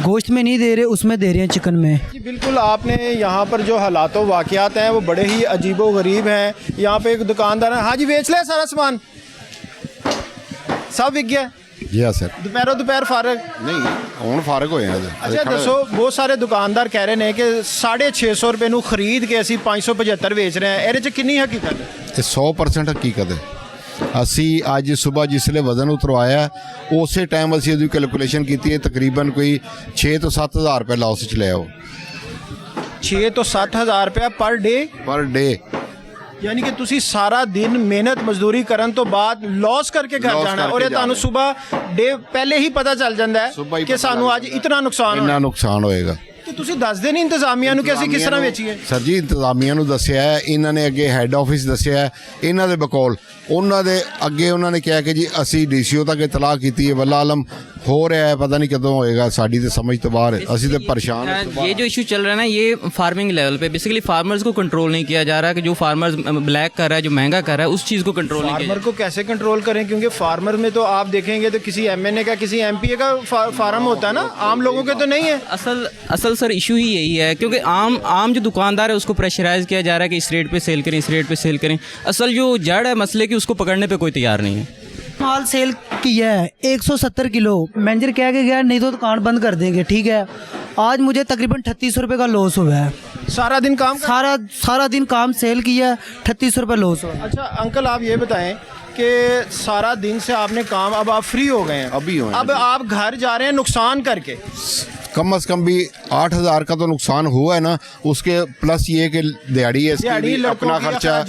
गोश्त में नहीं दे रहे, उसमें दे रहे हैं चिकन में। जी बिल्कुल, आपने यहाँ पर जो हालात व वाक़यात हैं वो बड़े ही अजीबो गरीब हैं। यहाँ पे एक दुकानदार है, हाँ जी बेच ले सारा सामान, सब बिक गया? जी हाँ सर। दोपहर फारग नहीं ਹੁਣ फारग होए हैं। अच्छा दसो, बहुत सारे दुकानदार कह रहे हैं कि 650 रुपए ਨੂੰ खरीद के ਅਸੀਂ 575 ਵੇਚ ਰਹੇ ਹਾਂ, ਇਹਦੇ 'ਚ ਕਿੰਨੀ ਹਕੀਕਤ ਹੈ? ਇਹ 100% ਹਕੀਕਤ ਹੈ। ਅਸੀਂ ਅੱਜ ਸਵੇਰ ਜਿਸਲੇ ਵਜ਼ਨ ਉਤਰਵਾਇਆ ਉਸੇ ਟਾਈਮ ਅਸੀਂ ਉਹਦੀ ਕੈਲਕੂਲੇਸ਼ਨ ਕੀਤੀ ਹੈ, ਤਕਰੀਬਨ ਕੋਈ 6 ਤੋਂ 7000 ਰੁਪਏ ਲਾਸ ਚ ਲਿਆ ਉਹ। 6 ਤੋਂ 7000 ਰੁਪਏ पर डे। यानी कि तुसी सारा दिन मेहनत मजदूरी करन तो बाद लॉस करके घर जाना है, और ये तानू सुबह डे पहले ही पता चल जाता है कि सानू आज इतना नुकसान इतना नुकसान होएगा। तो तुसी दस दिन इंतजामिया ਨੂੰ ਕਿ ਅਸੀਂ ਕਿਸ ਤਰ੍ਹਾਂ ਵੇਚੀਏ? ਸਰ ਜੀ ਇੰਤਜ਼ਾਮੀਆ ਨੂੰ ਦੱਸਿਆ ਹੈ, ਇਹਨਾਂ ਨੇ ਅੱਗੇ ਹੈੱਡ ਆਫਿਸ ਦੱਸਿਆ ਹੈ, ਇਹਨਾਂ ਦੇ ਬਕੌਲ ਉਹਨਾਂ ਦੇ ਅੱਗੇ ਉਹਨਾਂ ਨੇ ਕਿਹਾ ਕਿ ਜੀ ਅਸੀਂ ਡੀਸੀਓ ਤੱਕ ਇਤਲਾਹ ਕੀਤੀ ਹੈ, ਵੱਲਾ ਆਲਮ हो रहा है, पता नहीं कदों होएगा, साड़ी तो समझ तो बाहर है, असी तो परेशान हैं। ये जो इशू चल रहा है ना, ये फार्मिंग लेवल पे बेसिकली फार्मर्स को कंट्रोल नहीं किया जा रहा, कि जो फार्मर्स ब्लैक कर रहा है, जो महंगा कर रहा है, उस चीज़ को कंट्रोल नहीं किया। फार्मर को कैसे कंट्रोल करें? क्योंकि फार्मर में तो आप देखेंगे तो किसी एमएनए का, किसी एमपीए का फार्म होता है ना, आम लोगों के तो नहीं है। असल सर इशू ही यही है, क्योंकि आम जो दुकानदार है उसको प्रेशराइज किया जा रहा है कि इस रेट पे सेल करें, इस रेट पे सेल करें। असल जो जड़ है मसले की, उसको पकड़ने पे कोई तैयार नहीं है। माल सेल किया है 170 किलो, मैनेजर कह के गया नहीं तो दुकान बंद कर देंगे, ठीक है। आज मुझे तकरीबन 3800 रुपये का लॉस हुआ है। सारा दिन काम सारा दिन काम सेल किया, 3800 रुपये लॉस हुआ। अच्छा अंकल, आप ये बताएं कि सारा दिन से आपने काम, अब आप फ्री हो गए हैं, अभी हो, अब आप घर जा रहे हैं नुकसान करके, कम से कम भी 8000 का तो नुकसान हुआ है ना, उसके प्लस ये कि दिहाड़ी है, अपना खर्चा,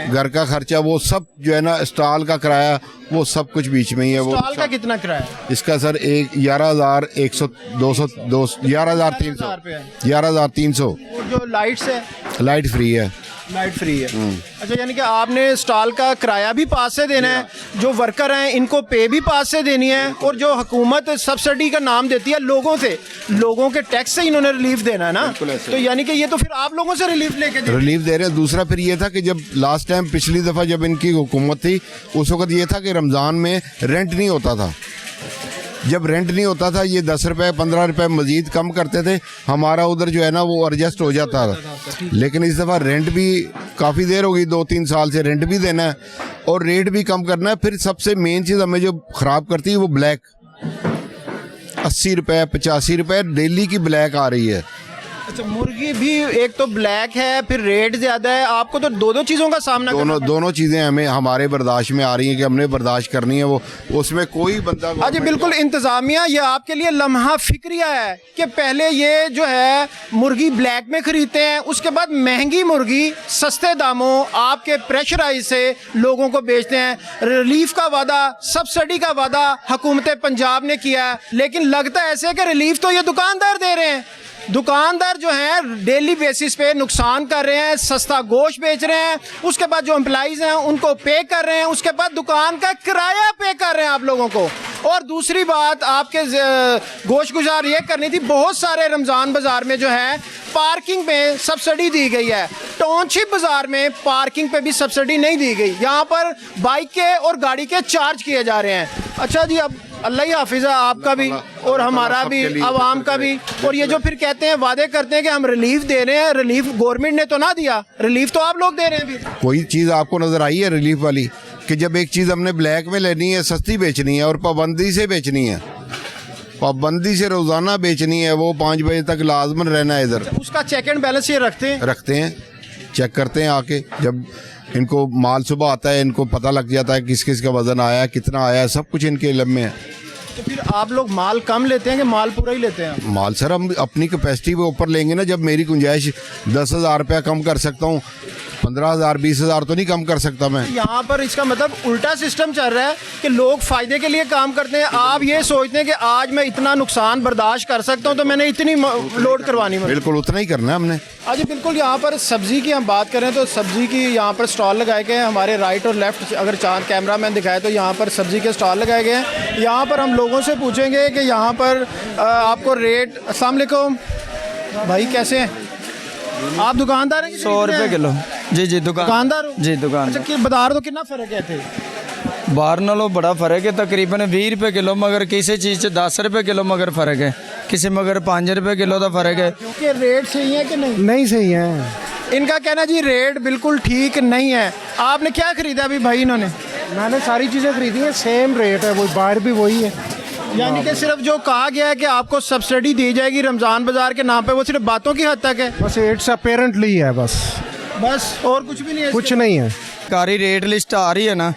घर का खर्चा, वो सब जो है ना, स्टॉल का किराया, वो सब कुछ बीच में ही है। वो स्टॉल का कितना किराया? इसका सर 11,100 200 11,300। जो लाइट्स है, लाइट फ्री है। लाइट फ्री है। अच्छा, यानी कि आपने स्टॉल का किराया भी पास से देना है, जो वर्कर हैं इनको पे भी पास से देनी है, और जो हुकूमत सब्सिडी का नाम देती है लोगों से, लोगों के टैक्स से इन्होंने रिलीफ देना है ना, तो यानी कि ये तो फिर आप लोगों से रिलीफ लेके रिलीफ दे रहे हैं। दूसरा फिर ये था कि जब लास्ट टाइम पिछली दफ़ा जब इनकी हुकूमत थी, उस वक्त ये था कि रमज़ान में रेंट नहीं होता था। जब रेंट नहीं होता था, ये 10 रुपये 15 रुपये मज़ीद कम करते थे, हमारा उधर जो है ना वो एडजस्ट हो जाता था। लेकिन इस दफ़ा रेंट भी काफ़ी देर हो गई, 2-3 साल से रेंट भी देना है और रेट भी कम करना है। फिर सबसे मेन चीज़ हमें जो ख़राब करती है वो ब्लैक, 80 रुपये 85 रुपये डेली की ब्लैक आ रही है। अच्छा, मुर्गी भी एक तो ब्लैक है, फिर रेट ज़्यादा है, आपको तो दो चीज़ों का सामना दोनों चीज़ें हमें हमारे बर्दाश्त में आ रही हैं कि हमने बर्दाश्त करनी है, वो उसमें कोई बंदा। हाँ जी बिल्कुल, इंतज़ामिया ये आपके लिए लम्हा फिक्रिया है कि पहले ये जो है मुर्गी ब्लैक में ख़रीदते हैं, उसके बाद महंगी मुर्गी सस्ते दामों आपके प्रेशराइज से लोगों को बेचते हैं। रिलीफ का वादा, सब्सिडी का वादा हुकूमत पंजाब ने किया है, लेकिन लगता है ऐसे कि रिलीफ तो ये दुकानदार दे रहे हैं। दुकानदार जो हैं डेली बेसिस पे नुकसान कर रहे हैं, सस्ता गोश्त बेच रहे हैं, उसके बाद जो एम्प्लॉइज हैं उनको पे कर रहे हैं, उसके बाद दुकान का किराया पे कर रहे हैं आप लोगों को। और दूसरी बात आपके गोश्त गुजार ये करनी थी, बहुत सारे रमज़ान बाज़ार में जो है पार्किंग में सब्सिडी दी गई है, टाउनशिप बाज़ार में पार्किंग पे भी सब्सिडी नहीं दी गई, यहाँ पर बाइक के और गाड़ी के चार्ज किए जा रहे हैं। अच्छा जी, अब अल्लाह ही हाफिज़ है आपका भी और हमारा भी, आवाम का भी। और ये जो फिर कहते हैं, वादे करते हैं कि हम रिलीफ दे रहे हैं, रिलीफ गवर्नमेंट ने तो ना दिया, रिलीफ तो आप लोग दे रहे हैं। फिर कोई चीज़ आपको नज़र आई है रिलीफ वाली कि जब एक चीज़ हमने ब्लैक में लेनी है, सस्ती बेचनी है और पाबंदी से बेचनी है, पाबंदी से रोज़ाना बेचनी है, वो 5 बजे तक लाजमन रहना है इधर, उसका चेक एंड बैलेंस ये रखते हैं, चेक करते हैं आके। जब इनको माल सुबह आता है, इनको पता लग जाता है किस किस का वज़न आया है, कितना आया है, सब कुछ इनके इल्म में है। तो फिर आप लोग माल कम लेते हैं कि माल पूरा ही लेते हैं? माल सर हम अपनी कैपेसिटी पे ऊपर लेंगे ना। जब मेरी गुंजाइश 10,000 रुपया कम कर सकता हूँ, 15,000 20,000 तो नहीं कम कर सकता मैं। यहाँ पर इसका मतलब उल्टा सिस्टम चल रहा है कि लोग फायदे के लिए काम करते हैं, आप ये सोचते हैं कि आज मैं इतना नुकसान बर्दाश्त कर सकता हूँ तो मैंने इतनी लोड करवानी है। बिल्कुल उतना ही करना है हमने। हाँ जी बिल्कुल, यहाँ पर सब्ज़ी की हम बात करें तो सब्ज़ी की यहाँ पर स्टॉल लगाए गए हैं, हमारे राइट और लेफ्ट अगर चार कैमरा मैन दिखाए तो यहाँ पर सब्ज़ी के स्टॉल लगाए गए हैं। यहाँ पर हम लोगों से पूछेंगे कि यहाँ पर आपको रेट। अस्सलाम वालेकुम भाई, कैसे हैं आप? दुकानदार हैं? 100 रुपये किलो। जी दुकानदार हो? जी दुकान। अच्छा, कि बता दो कितना फ़र्क है थे? बाहर नालों बड़ा फ़र्क है, तकरीबन 20 रुपये किलो, मगर किसी चीज़ से 10 रुपये किलो मगर फ़र्क है, किसी मगर 5 रुपये किलो का फ़र्क है। क्योंकि रेट सही है कि नहीं? नहीं सही है, इनका कहना जी रेट बिल्कुल ठीक नहीं है। आपने क्या खरीदा अभी भाई? इन्होंने, मैंने सारी चीज़ें खरीदी हैं, सेम रेट है, वो बाहर भी वही है। यानी कि सिर्फ जो कहा गया है कि आपको सब्सिडी दी जाएगी रमज़ान बाज़ार के नाम पे, वो सिर्फ बातों की हद तक है, बस इट्स अपेरेंटली है, बस और कुछ भी नहीं है, कुछ नहीं है। सरकारी रेट लिस्ट आ रही है ना,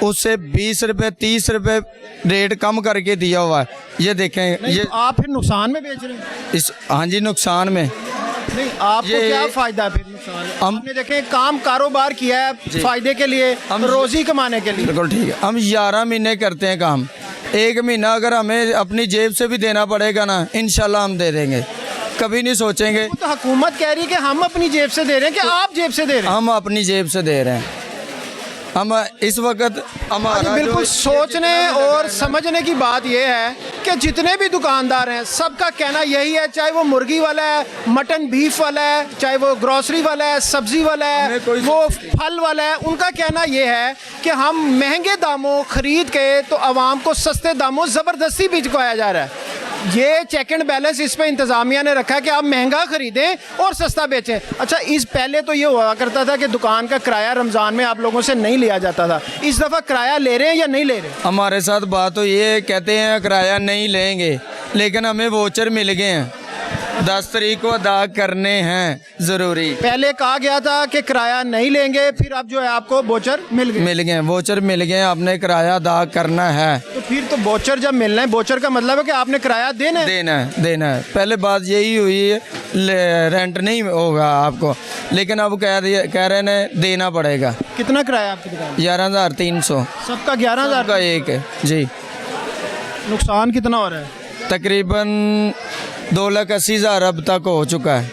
उससे 20 रुपये 30 रुपये रेट कम करके दिया हुआ है। ये देखें, ये आप फिर नुकसान में बेच रहे हैं? इस हाँ जी, नुकसान में। नहीं, आपको क्या फ़ायदा है फिर? नुकसान हमने देखें, काम कारोबार किया है फ़ायदे के लिए, हम रोज़ी कमाने के लिए। बिल्कुल ठीक है, हम 11 महीने करते हैं काम, 1 महीना अगर हमें अपनी जेब से भी देना पड़ेगा ना, इंशाल्लाह हम दे देंगे, कभी नहीं सोचेंगे। तो हुकूमत कह रही है कि हम अपनी जेब से दे रहे हैं कि आप जेब से दे रहे हैं? हम अपनी जेब से दे रहे हैं। हम इस वक्त हमारा बिल्कुल सोचने और समझने की बात यह है कि जितने भी दुकानदार हैं सबका कहना यही है, चाहे वो मुर्गी वाला है, मटन बीफ वाला है, चाहे वो ग्रोसरी वाला है, सब्जी वाला है, वो फल वाला है, उनका कहना यह है कि हम महंगे दामों खरीद के तो आवाम को सस्ते दामों ज़बरदस्ती भिजवाया जा रहा है। ये चेक एंड बैलेंस इस पे इंतज़ामिया ने रखा है कि आप महंगा खरीदें और सस्ता बेचें। अच्छा, इस पहले तो ये हुआ करता था कि दुकान का किराया रमज़ान में आप लोगों से नहीं लिया जाता था, इस दफ़ा किराया ले रहे हैं या नहीं ले रहे? हमारे साथ बात तो ये कहते हैं किराया नहीं लेंगे, लेकिन हमें वोचर मिल गए हैं, 10 तारीख को अदा करने हैं ज़रूरी। पहले कहा गया था कि किराया नहीं लेंगे, फिर अब जो है आपको वोचर मिल गए, वोचर मिल गए, आपने किराया अदा करना है। तो फिर तो वोचर जब मिलना है, वोचर का मतलब है कि आपने किराया देना है। पहले बात यही हुई है, रेंट नहीं होगा आपको, लेकिन अब कह रहे हैं देना पड़ेगा। कितना किराया आपकी दुकान? 11,300। सबका 11,000 का एक है जी। नुकसान कितना हो रहा है? तकरीबन 2,80,000 अब तक हो चुका है।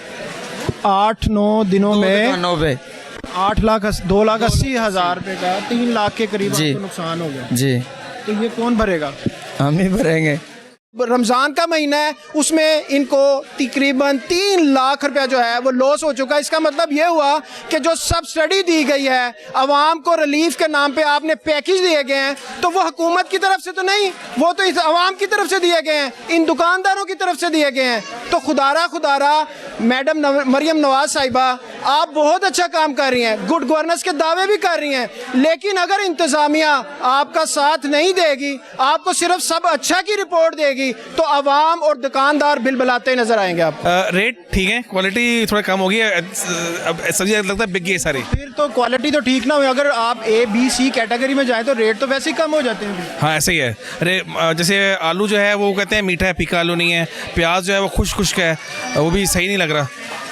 8-9 दिनों में 2,80,000 रुपये का 3 लाख के करीब नुकसान हो गया जी। तो ये कौन भरेगा? हम ही भरेंगे। रमज़ान का महीना है, उसमें इनको तकरीबन 3 लाख रुपया जो है वो लॉस हो चुका है। इसका मतलब ये हुआ कि जो सब्सिडी दी गई है आवाम को, रिलीफ के नाम पे आपने पैकेज दिए गए हैं, तो वो हुकूमत की तरफ से तो नहीं, वो तो इस आवाम की तरफ से दिए गए हैं, इन दुकानदारों की तरफ से दिए गए हैं। तो खुदारा मैडम मरियम नवाज साहिबा आप बहुत अच्छा काम कर रही हैं, गुड गवर्नेंस के दावे भी कर रही हैं, लेकिन अगर इंतजामिया आपका साथ नहीं देगी, आपको सिर्फ सब अच्छा की रिपोर्ट देगी, तो आवाम और दुकानदार बिल बुलाते नजर आएंगे आप। रेट ठीक है, क्वालिटी थोड़ा कम होगी, अब सब्जी लगता है बिक गई सारी। फिर तो क्वालिटी तो ठीक ना हुई, अगर आप A-B-C कैटेगरी में जाएं तो रेट तो वैसे ही कम हो जाते हैं। हाँ ऐसे ही है। अरे जैसे आलू जो है वो कहते हैं मीठा है, फीका आलू नहीं है। प्याज जो है वो खुश्क है, वो भी सही नहीं लग रहा।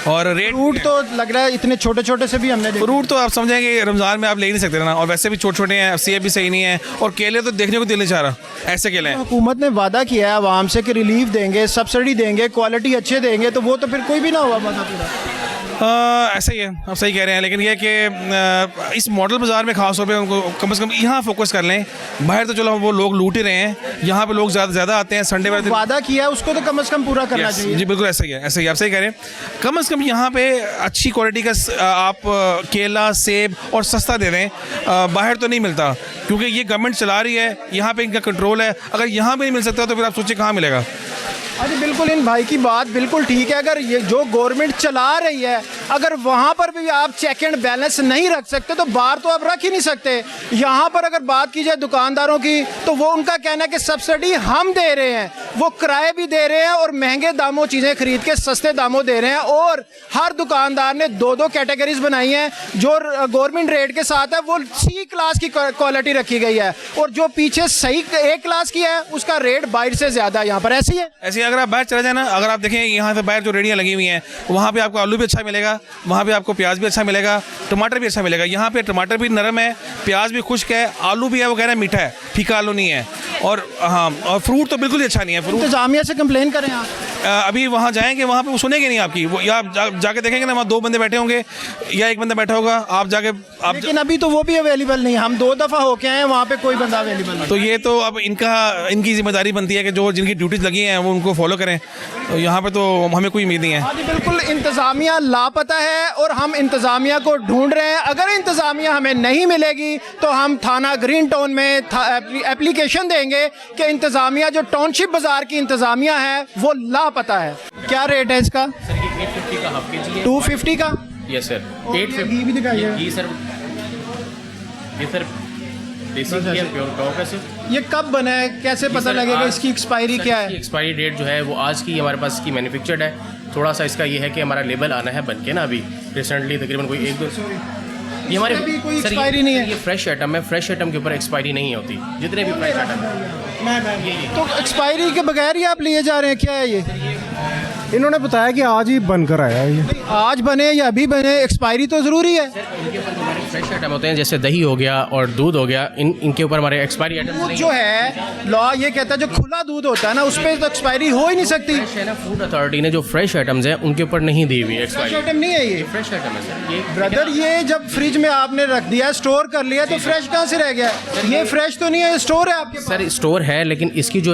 और रेट फ्रूट तो लग रहा है इतने छोटे छोटे से भी हमने फ्रूट तो आप समझेंगे रमज़ान में आप ले ही नहीं सकते ना, और वैसे भी छोटे छोटे हैं, सेब भी सही नहीं है, और केले तो देखने को दिल नहीं चाह रहा, ऐसे केले हैं। हुकूमत ने वादा किया है आवाम से कि रिलीफ देंगे, सब्सिडी देंगे, क्वालिटी अच्छे देंगे, तो वो तो फिर कोई भी ना हुआ वादा पूरा। ऐसा ही है, आप सही कह रहे हैं, लेकिन ये है कि इस मॉडल बाज़ार में खास तौर पे उनको कम से कम यहाँ फोकस कर लें। बाहर तो चलो वो लोग लूट ही रहे हैं, यहाँ पे लोग ज़्यादा आते हैं संडे वाले दिन। वादा किया है उसको तो कम से कम पूरा करना चाहिए। जी बिल्कुल ऐसा ही है, ऐसा ही आप सही कह रहे हैं। कम से कम यहाँ पे अच्छी क्वालिटी का आप केला, सेब और सस्ता दे दें, बाहर तो नहीं मिलता, क्योंकि ये गवर्नमेंट चला रही है, यहाँ पे इनका कंट्रोल है। अगर यहाँ पे नहीं मिल सकता तो फिर आप सोचिए कहाँ मिलेगा। अरे बिल्कुल, इन भाई की बात बिल्कुल ठीक है। अगर ये जो गवर्नमेंट चला रही है, अगर वहाँ पर भी आप चेक एंड बैलेंस नहीं रख सकते तो बाहर तो आप रख ही नहीं सकते। यहाँ पर अगर बात की जाए दुकानदारों की, तो वो उनका कहना है कि सब्सिडी हम दे रहे हैं, वो किराए भी दे रहे हैं और महंगे दामों चीज़ें खरीद के सस्ते दामों दे रहे हैं। और हर दुकानदार ने 2-2 कैटेगरीज बनाई हैं। जो गवर्नमेंट रेट के साथ है वो C क्लास की क्वालिटी रखी गई है, और जो पीछे सही A क्लास की है उसका रेट बाहर से ज़्यादा है। यहाँ पर ऐसी है। ऐसे अगर आप बाहर चले जाए ना, अगर आप देखें यहाँ पे बाहर जो रेडियाँ लगी हुई हैं, वहाँ पे आपको आलू भी अच्छा मिलेगा, वहाँ पे आपको प्याज भी अच्छा मिलेगा, टमाटर भी अच्छा मिलेगा। यहाँ पे टमाटर भी नरम है, प्याज भी खुश्क है, आलू भी है वो कह रहे हैं मीठा है, फीका आलू नहीं है। और हाँ, और फ्रूट तो बिल्कुल ही अच्छा नहीं है। फ्रूट इंतजामिया से कंप्लेन करें आप। अभी वहाँ जाएंगे, वहाँ पे वो सुनेंगे नहीं आपकी, वो या जाके देखेंगे ना, वहाँ 2 बंदे बैठे होंगे या 1 बंदा बैठा होगा, आप जाके लेकिन अभी तो वो भी अवेलेबल नहीं है। हम 2 दफ़ा होके आए हैं, वहाँ पे कोई बंदा अवेलेबल नहीं। तो ये तो अब इनकी जिम्मेदारी बनती है कि जो जिनकी ड्यूटीज लगी हैं वो उनको फॉलो करें। तो यहाँ पे तो हमें कोई उम्मीद नहीं है। हाँ जी बिल्कुल, इंतज़ामिया लापता है और हम इंतज़ामिया को ढूंढ रहे हैं। अगर इंतज़ामिया हमें नहीं मिलेगी तो हम थाना ग्रीन टाउन में एप्लीकेशन देंगे कि इंतज़ामिया जो टाउनशिप बाज़ार की इंतज़ामिया है वो लापता है। क्या रेट है इसका? 850 का हाफ केजी है। 250 का? Yes sir. 850 भी दिखाइए। ये सर देसी घी है, प्योर टॉप है सर। ये कब बना है, कैसे पता लगेगा इसकी एक्सपायरी क्या है? एक्सपायरी डेट जो है वो आज की हमारे पास इसकी मैन्युफैक्चर्ड है। थोड़ा सा इसका ये है कि हमारा लेबल आना है बन के ना, अभी रिसेंटली तकरीबन कोई 1-2 ये हमारे भी कोई एक्सपायरी नहीं है। ये फ्रेश आइटम है, फ्रेश आइटम के ऊपर एक्सपायरी नहीं होती, जितने भी फ्रेश आइटम है। तो एक्सपायरी के बगैर ही आप लिए जा रहे हैं, क्या है ये? इन्होंने बताया कि आज ही बनकर आया है ये। आज बने या अभी बने, एक्सपायरी तो ज़रूरी है। इनके ऊपर हमारे फ्रेश आइटम होते हैं, जैसे दही हो गया और दूध हो गया, इनके ऊपर हमारे एक्सपायरी आइटम दूध जो है लॉ ये कहता है जो खुला दूध होता है ना उस पर तो एक्सपायरी हो ही नहीं सकती। फूड अथॉरिटी ने जो फ्रेश आइटम्स हैं उनके ऊपर नहीं दी हुई एक्सपायरी। फ्रेश आइटम नहीं है ये, फ्रेश आइटम है सर। ये ब्रदर, ये जब फ्रिज में आपने रख दिया, स्टोर कर लिया, तो फ्रेश कहाँ से रह गया? ये फ्रेश तो नहीं है, स्टोर है आपके पास। सर स्टोर है, लेकिन इसकी जो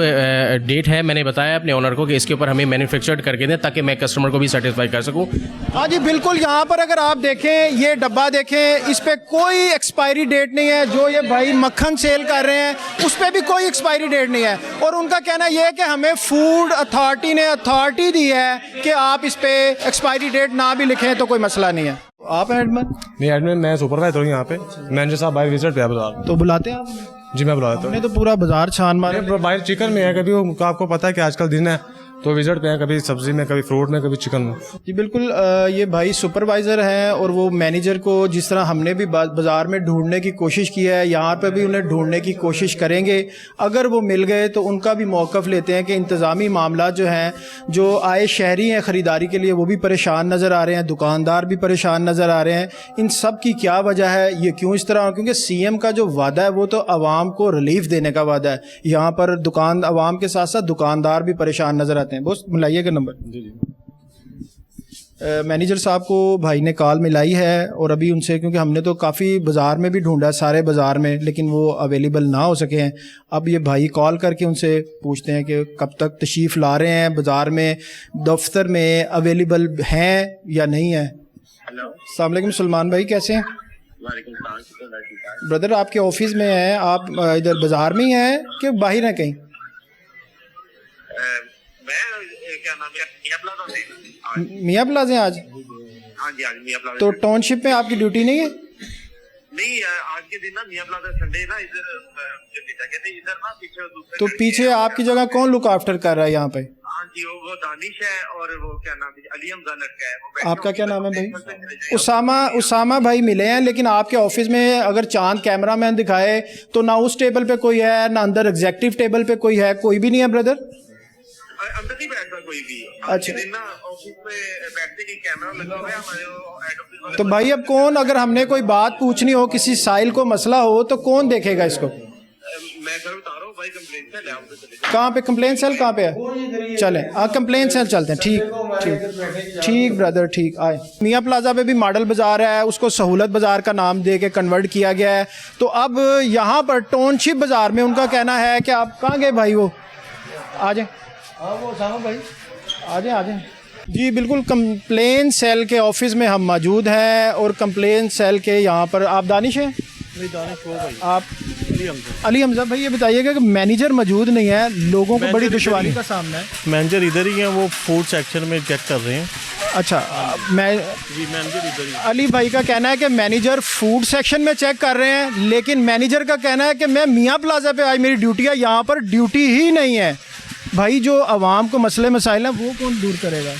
डेट है, मैंने बताया अपने ओनर को कि इसके ऊपर हमें मैन्युफैक्चर्ड करके दें ताकि मैं कस्टमर को भी सेटिस्फाई कर सकूं। हाँ जी बिल्कुल, यहाँ पर अगर आप देखें, ये डब्बा देखें, इस पे कोई एक्सपायरी डेट नहीं है। जो ये भाई मक्खन सेल कर रहे हैं उस पे भी कोई एक्सपायरी डेट नहीं है, और उनका कहना यह है कि हमें फूड अथॉरिटी ने अथॉरिटी दी है कि आप इस पे एक्सपायरी डेट ना भी लिखें तो कोई मसला नहीं है। आप एडमिन? नहीं एडमिन, मैं सुपरवाइजर हूँ यहाँ पे। मैनेजर साहब भाई विजिट पे है बाजार, तो बुलाते हैं आप? जी मैं बुलाता हूँ। हमने तो पूरा बाजार छान मारे। बाहर चिकन में है, कभी वो आपको पता है कि आजकल दिन है तो विजिट पे हैं, कभी सब्जी में, कभी फ्रूट में, कभी चिकन में। जी बिल्कुल, ये भाई सुपरवाइज़र हैं और वो मैनेजर को जिस तरह हमने भी बाज़ार में ढूंढने की कोशिश की है, यहाँ पर भी उन्हें ढूंढने की कोशिश करेंगे। अगर वो मिल गए तो उनका भी मौक़िफ़ लेते हैं कि इंतज़ामी मामला जो हैं, जो आए शहरी हैं ख़रीदारी के लिए, वो भी परेशान नज़र आ रहे हैं, दुकानदार भी परेशान नज़र आ रहे हैं। इन सब की क्या वजह है, ये क्यों इस तरह? क्योंकि CM का जो वादा है वो तो आवाम को रिलीफ देने का वादा है। यहाँ पर आवाम के साथ साथ दुकानदार भी परेशान नज़र आते हैं। बस मिलाइएगा नंबर। जी मैनेजर साहब को भाई ने कॉल मिलाई है, और अभी उनसे, क्योंकि हमने तो काफ़ी बाज़ार में भी ढूंढा, सारे बाज़ार में, लेकिन वो अवेलेबल ना हो सके हैं। अब ये भाई कॉल करके उनसे पूछते हैं कि कब तक तशरीफ़ ला रहे हैं बाज़ार में, दफ्तर में अवेलेबल हैं या नहीं है। अस्सलाम वालेकुम सलमान भाई, कैसे हैं? ब्रदर आपके ऑफिस में हैं, आप इधर बाज़ार में ही हैं कि बाहर हैं कहीं? मियाँ प्लाजा आज हाँ जी मियां प्लाजा तो टाउनशिप में आपकी ड्यूटी नहीं है? नहीं आज के दिन ना मियां प्लाजा संडे ना इधर जो बेटा कहते हैं इधर ना पीछे दूसरे तो पीछे आपकी जगह कौन लुक आफ्टर कर रहा है यहाँ पे? हाँ जी वो दानिश है और वो क्या नाम है अली हमजा लड़का है वो आपका क्या नाम है भाई? उसामा भाई मिले हैं, लेकिन आपके ऑफिस में अगर चांद कैमरा मैन दिखाए तो ना उस टेबल पे कोई है ना अंदर एग्जेक्टिव टेबल पे कोई है, कोई भी नहीं है ब्रदर? अंदर नहीं बैठता कोई भी। अच्छा दिन ना ऑफिस में बैठते नहीं, कैमरा लगा हुआ है हमारे हेड ऑफिस वाले। तो भाई अब कौन, अगर हमने कोई बात पूछनी हो, किसी साइल को मसला हो तो कौन देखेगा इसको? मैं घर बता रहा हूँ भाई, कंप्लेंट सेल है उनसे चले कहाँ पे कंप्लेन सेल कहाँ पे है? चलें कंप्लेन सेल चलते हैं। ठीक ब्रदर ठीक। आए मियां प्लाजा पे भी मॉडल बाजार है, उसको सहूलत बाजार का नाम दे के कन्वर्ट किया गया है। तो अब यहाँ पर टाउनशिप बाजार में उनका कहना है कि आप कहाँ गए भाई? वो आ जाए भाई, आ जाए जी। बिल्कुल कंप्लेन सेल के ऑफिस में हम मौजूद हैं और कंप्लेन सेल के यहाँ पर आप दानिश हैं? आप अली हमजा भाई, ये बताइएगा कि मैनेजर मौजूद नहीं है, लोगों को बड़ी दुश्वारी का सामना है। मैनेजर इधर ही है, वो फूड सेक्शन में चेक कर रहे हैं। अच्छा मैनेजर इधर ही। अली भाई का कहना है कि मैनेजर फूड सेक्शन में चेक कर रहे हैं, लेकिन मैनेजर का कहना है कि मैं मियां प्लाजा पे आज मेरी ड्यूटी है, यहाँ पर ड्यूटी ही नहीं है। भाई जो आवाम को मसले मसाइल हैं वो कौन दूर करेगा?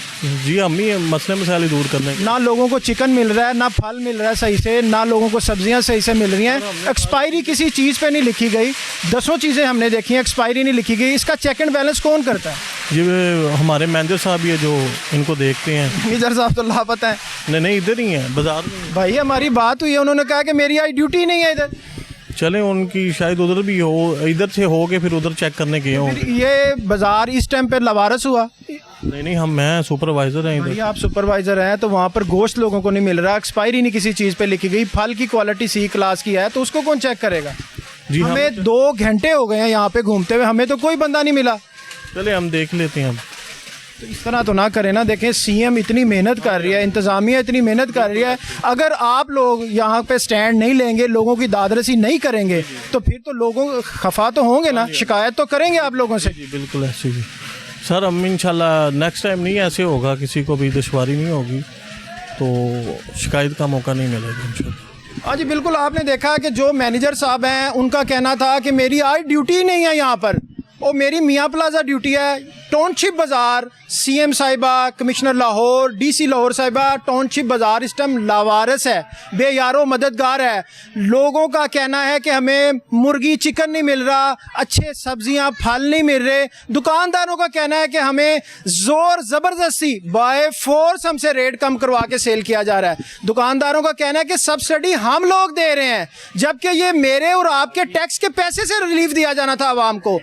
जी हम ही मसले मसाइल दूर करने। ना लोगों को चिकन मिल रहा है, ना फल मिल रहा है सही से, ना लोगों को सब्जियां सही से मिल रही हैं। एक्सपायरी किसी चीज़ पे नहीं लिखी गई, 10 चीज़ें हमने देखी हैं, एक्सपायरी नहीं लिखी गई। इसका चेक एंड बैलेंस कौन करता है? ये हमारे मैनेजर साहब ही है जो इनको देखते हैं। मैनेजर साहब तो लापता है। नहीं इधर ही है बाजार में। भाई हमारी बात हुई है, उन्होंने कहा कि मेरी आज ड्यूटी नहीं है इधर। चले उनकी शायद उधर भी हो, इधर से हो के फिर उधर चेक करने गए हों। ये बाजार इस टाइम पे लवारस हुआ? नहीं मैं सुपरवाइजर हैं इधर। आप सुपरवाइजर हैं तो वहाँ पर गोश्त लोगों को नहीं मिल रहा, एक्सपायरी नहीं किसी चीज़ पे लिखी गई, फल की क्वालिटी C क्लास की है, तो उसको कौन चेक करेगा? जी हमें 2 घंटे हो गए हैं यहाँ पे घूमते हुए, हमें तो कोई बंदा नहीं मिला। चले हम देख लेते हैं। तो इस तरह तो ना करें ना। देखें CM इतनी मेहनत कर रही है, इंतज़ामिया इतनी मेहनत कर रही है, अगर आप लोग यहाँ पे स्टैंड नहीं लेंगे, लोगों की दादरसी नहीं करेंगे तो फिर तो लोगों खफा तो होंगे ना, शिकायत तो करेंगे आप लोगों से। जी बिल्कुल ऐसे ही सर, हम इंशाल्लाह नेक्स्ट टाइम नहीं ऐसे होगा, किसी को भी दुश्वारी नहीं होगी तो शिकायत का मौका नहीं मिलेगा इंशाल्लाह। हाँ जी बिल्कुल। आपने देखा कि जो मैनेजर साहब हैं उनका कहना था कि मेरी आज ड्यूटी नहीं है यहाँ पर, और मेरी मियां प्लाजा ड्यूटी है। टाउनशिप बाज़ार, CM साहिबा, कमिश्नर लाहौर, DC लाहौर साहिबा, टाउनशिप बाज़ार इस टाइम लावारिस है, बेयारो मददगार है। लोगों का कहना है कि हमें मुर्गी चिकन नहीं मिल रहा, अच्छे सब्जियां फल नहीं मिल रहे। दुकानदारों का कहना है कि हमें ज़ोर ज़बरदस्ती बाय फोर्स हमसे रेट कम करवा के सेल किया जा रहा है। दुकानदारों का कहना है कि सब्सिडी हम लोग दे रहे हैं, जबकि ये मेरे और आपके टैक्स के पैसे से रिलीफ दिया जाना था आवाम को।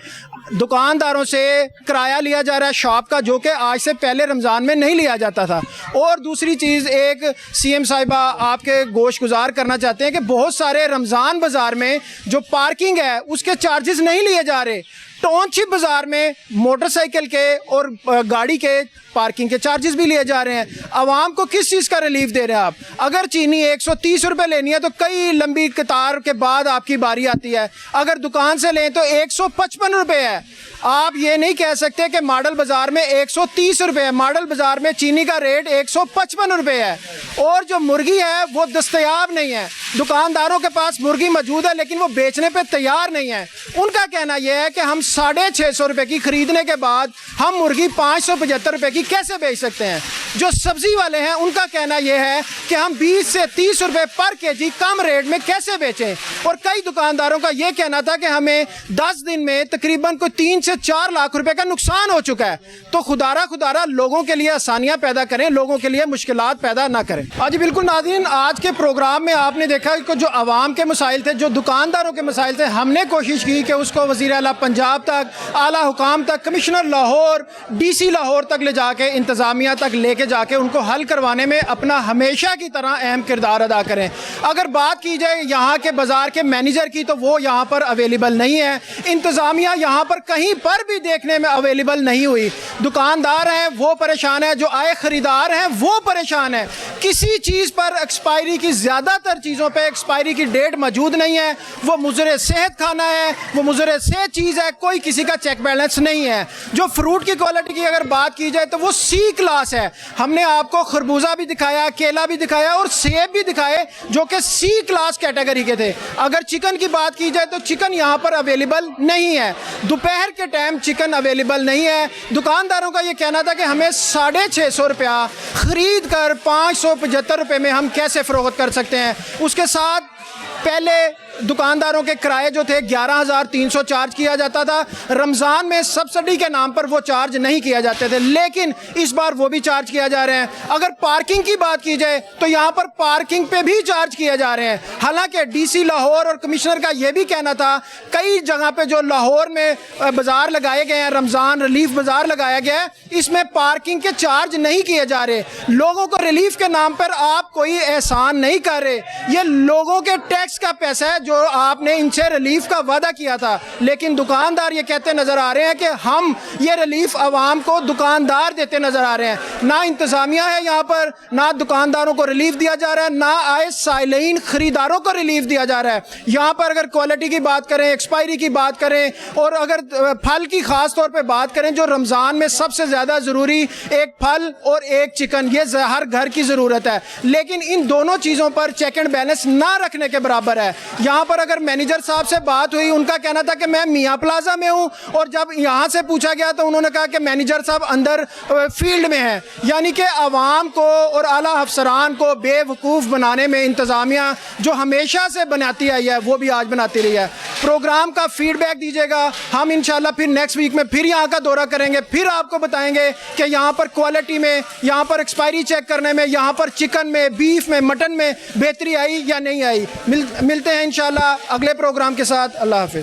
दुकानदारों से किराया लिया जा रहा है शॉप का, जो कि आज से पहले रमज़ान में नहीं लिया जाता था। और दूसरी चीज़, एक CM साहिबा आपके गोश गुजार करना चाहते हैं कि बहुत सारे रमज़ान बाज़ार में जो पार्किंग है उसके चार्जेस नहीं लिए जा रहे। टाउनशिप बाज़ार में मोटरसाइकिल के और गाड़ी के पार्किंग के चार्जेस भी लिए जा रहे हैं। आवाम को किस चीज़ का रिलीफ दे रहे हैं आप? अगर चीनी 130 रुपये लेनी है तो कई लंबी कतार के बाद आपकी बारी आती है, अगर दुकान से लें तो 155 रुपये है। आप ये नहीं कह सकते कि मॉडल बाज़ार में 130 रुपये है, मॉडल बाज़ार में चीनी का रेट 155 रुपये है। और जो मुर्गी है वो दस्तयाब नहीं है, दुकानदारों के पास मुर्गी मौजूद है लेकिन वो बेचने पे तैयार नहीं है। उनका कहना यह है कि हम 650 रुपये की खरीदने के बाद हम मुर्गी 575 रुपये की कैसे बेच सकते हैं। जो सब्जी वाले हैं उनका कहना यह है कि हम 20 से 30 रुपये पर केजी कम रेट में कैसे बेचें। और कई दुकानदारों का यह कहना था कि हमें 10 दिन में तकरीबन कोई 3 से 4 लाख रुपए का नुकसान हो चुका है। तो खुदारा लोगों के लिए आसानियां पैदा करें, लोगों के लिए मुश्किलात पैदा ना करें। आज बिल्कुल नाज़रीन, आज के प्रोग्राम में आपने देखा कि जो आवाम के मसाइल थे, जो दुकानदारों के मसाइल थे, हमने कोशिश की कि उसको वज़ीर आला पंजाब तक, आला हुकाम तक, कमिश्नर लाहौर, DC लाहौर तक ले जाके, इंतज़ामिया तक लेके जाके उनको हल करवाने में अपना हमेशा की तरह अहम किरदार अदा करें। अगर बात की जाए यहाँ के बाज़ार के मैनेजर की तो वो यहाँ पर अवेलेबल नहीं है, इंतज़ामिया यहाँ पर कहीं पर भी देखने में अवेलेबल नहीं हुई। दुकानदार हैं वो परेशान है, जो आए ख़रीदार हैं वो परेशान है। किसी चीज़ पर एक्सपायरी की, ज़्यादातर चीज़ों पे एक्सपायरी की डेट मौजूद नहीं है। वो मुज़र सेहत खाना है, वो मुज़र सेहत चीज़ है, कोई किसी का चेक बैलेंस नहीं है। जो फ्रूट की क्वालिटी की अगर बात की जाए तो वो सी क्लास है। हमने आपको खरबूजा भी दिखाया, केला भी दिखाया और सेब भी दिखाए जो कि सी क्लास कैटेगरी के थे। अगर चिकन की बात की जाए तो चिकन यहाँ पर अवेलेबल नहीं है, दोपहर के टाइम चिकन अवेलेबल नहीं है। दुकानदारों का ये कहना था कि हमें 650 रुपया ख़रीद कर 575 रुपये में हम कैसे फ़रोख्त कर सकते हैं। उसके साथ पहले दुकानदारों के किराए जो थे 11,300 चार्ज किया जाता था। रमज़ान में सब्सिडी के नाम पर वो चार्ज नहीं किया जाते थे, लेकिन इस बार वो भी चार्ज किया जा रहे हैं। अगर पार्किंग की बात की जाए तो यहाँ पर पार्किंग पे भी चार्ज किए जा रहे हैं। हालांकि डीसी लाहौर और कमिश्नर का ये भी कहना था कई जगह पे जो लाहौर में बाज़ार लगाए गए हैं, रमज़ान रिलीफ बाज़ार लगाया गया है, इसमें पार्किंग के चार्ज नहीं किए जा रहे। लोगों को रिलीफ के नाम पर आप कोई एहसान नहीं कर रहे, ये लोगों के टैक्स का पैसा है जो आपने इनसे रिलीफ का वादा किया था। लेकिन दुकानदार ये कहते नजर आ रहे हैं कि हम ये रिलीफ आवाम को दुकानदार देते नजर आ रहे हैं। ना इंतजामिया है यहाँ पर, ना दुकानदारों को रिलीफ दिया जा रहा है, ना आए साइलिन खरीदारों को रिलीफ दिया जा रहा है। यहाँ पर अगर क्वालिटी की बात करें, एक्सपायरी की बात करें और अगर फल की खास तौर पर बात करें, जो रमज़ान में सबसे ज़्यादा ज़रूरी एक फल और एक चिकन, ये हर घर की ज़रूरत है। लेकिन इन दोनों चीज़ों पर चेक एंड बैलेंस ना रखने के बराबर है। यहाँ पर अगर मैनेजर साहब से बात हुई, उनका कहना था कि मैं मियाँ प्लाजा में हूँ, और जब यहाँ से पूछा गया तो उन्होंने कहा कि मैनेजर साहब अंदर फील्ड में हैं। यानी कि आवाम को और आला अफसरान को बेवकूफ़ बनाने में इंतज़ामिया जो हमेशा से बनाती आई है वो भी आज बनाती रही है। प्रोग्राम का फीडबैक दीजिएगा, हम इंशाल्लाह फिर नेक्स्ट वीक में फिर यहाँ का दौरा करेंगे, फिर आपको बताएंगे कि यहाँ पर क्वालिटी में, यहाँ पर एक्सपायरी चेक करने में, यहाँ पर चिकन में, बीफ में, मटन में बेहतरी आई या नहीं आई। मिलते हैं इंशाल्लाह अगले प्रोग्राम के साथ। अल्लाह हाफिज़।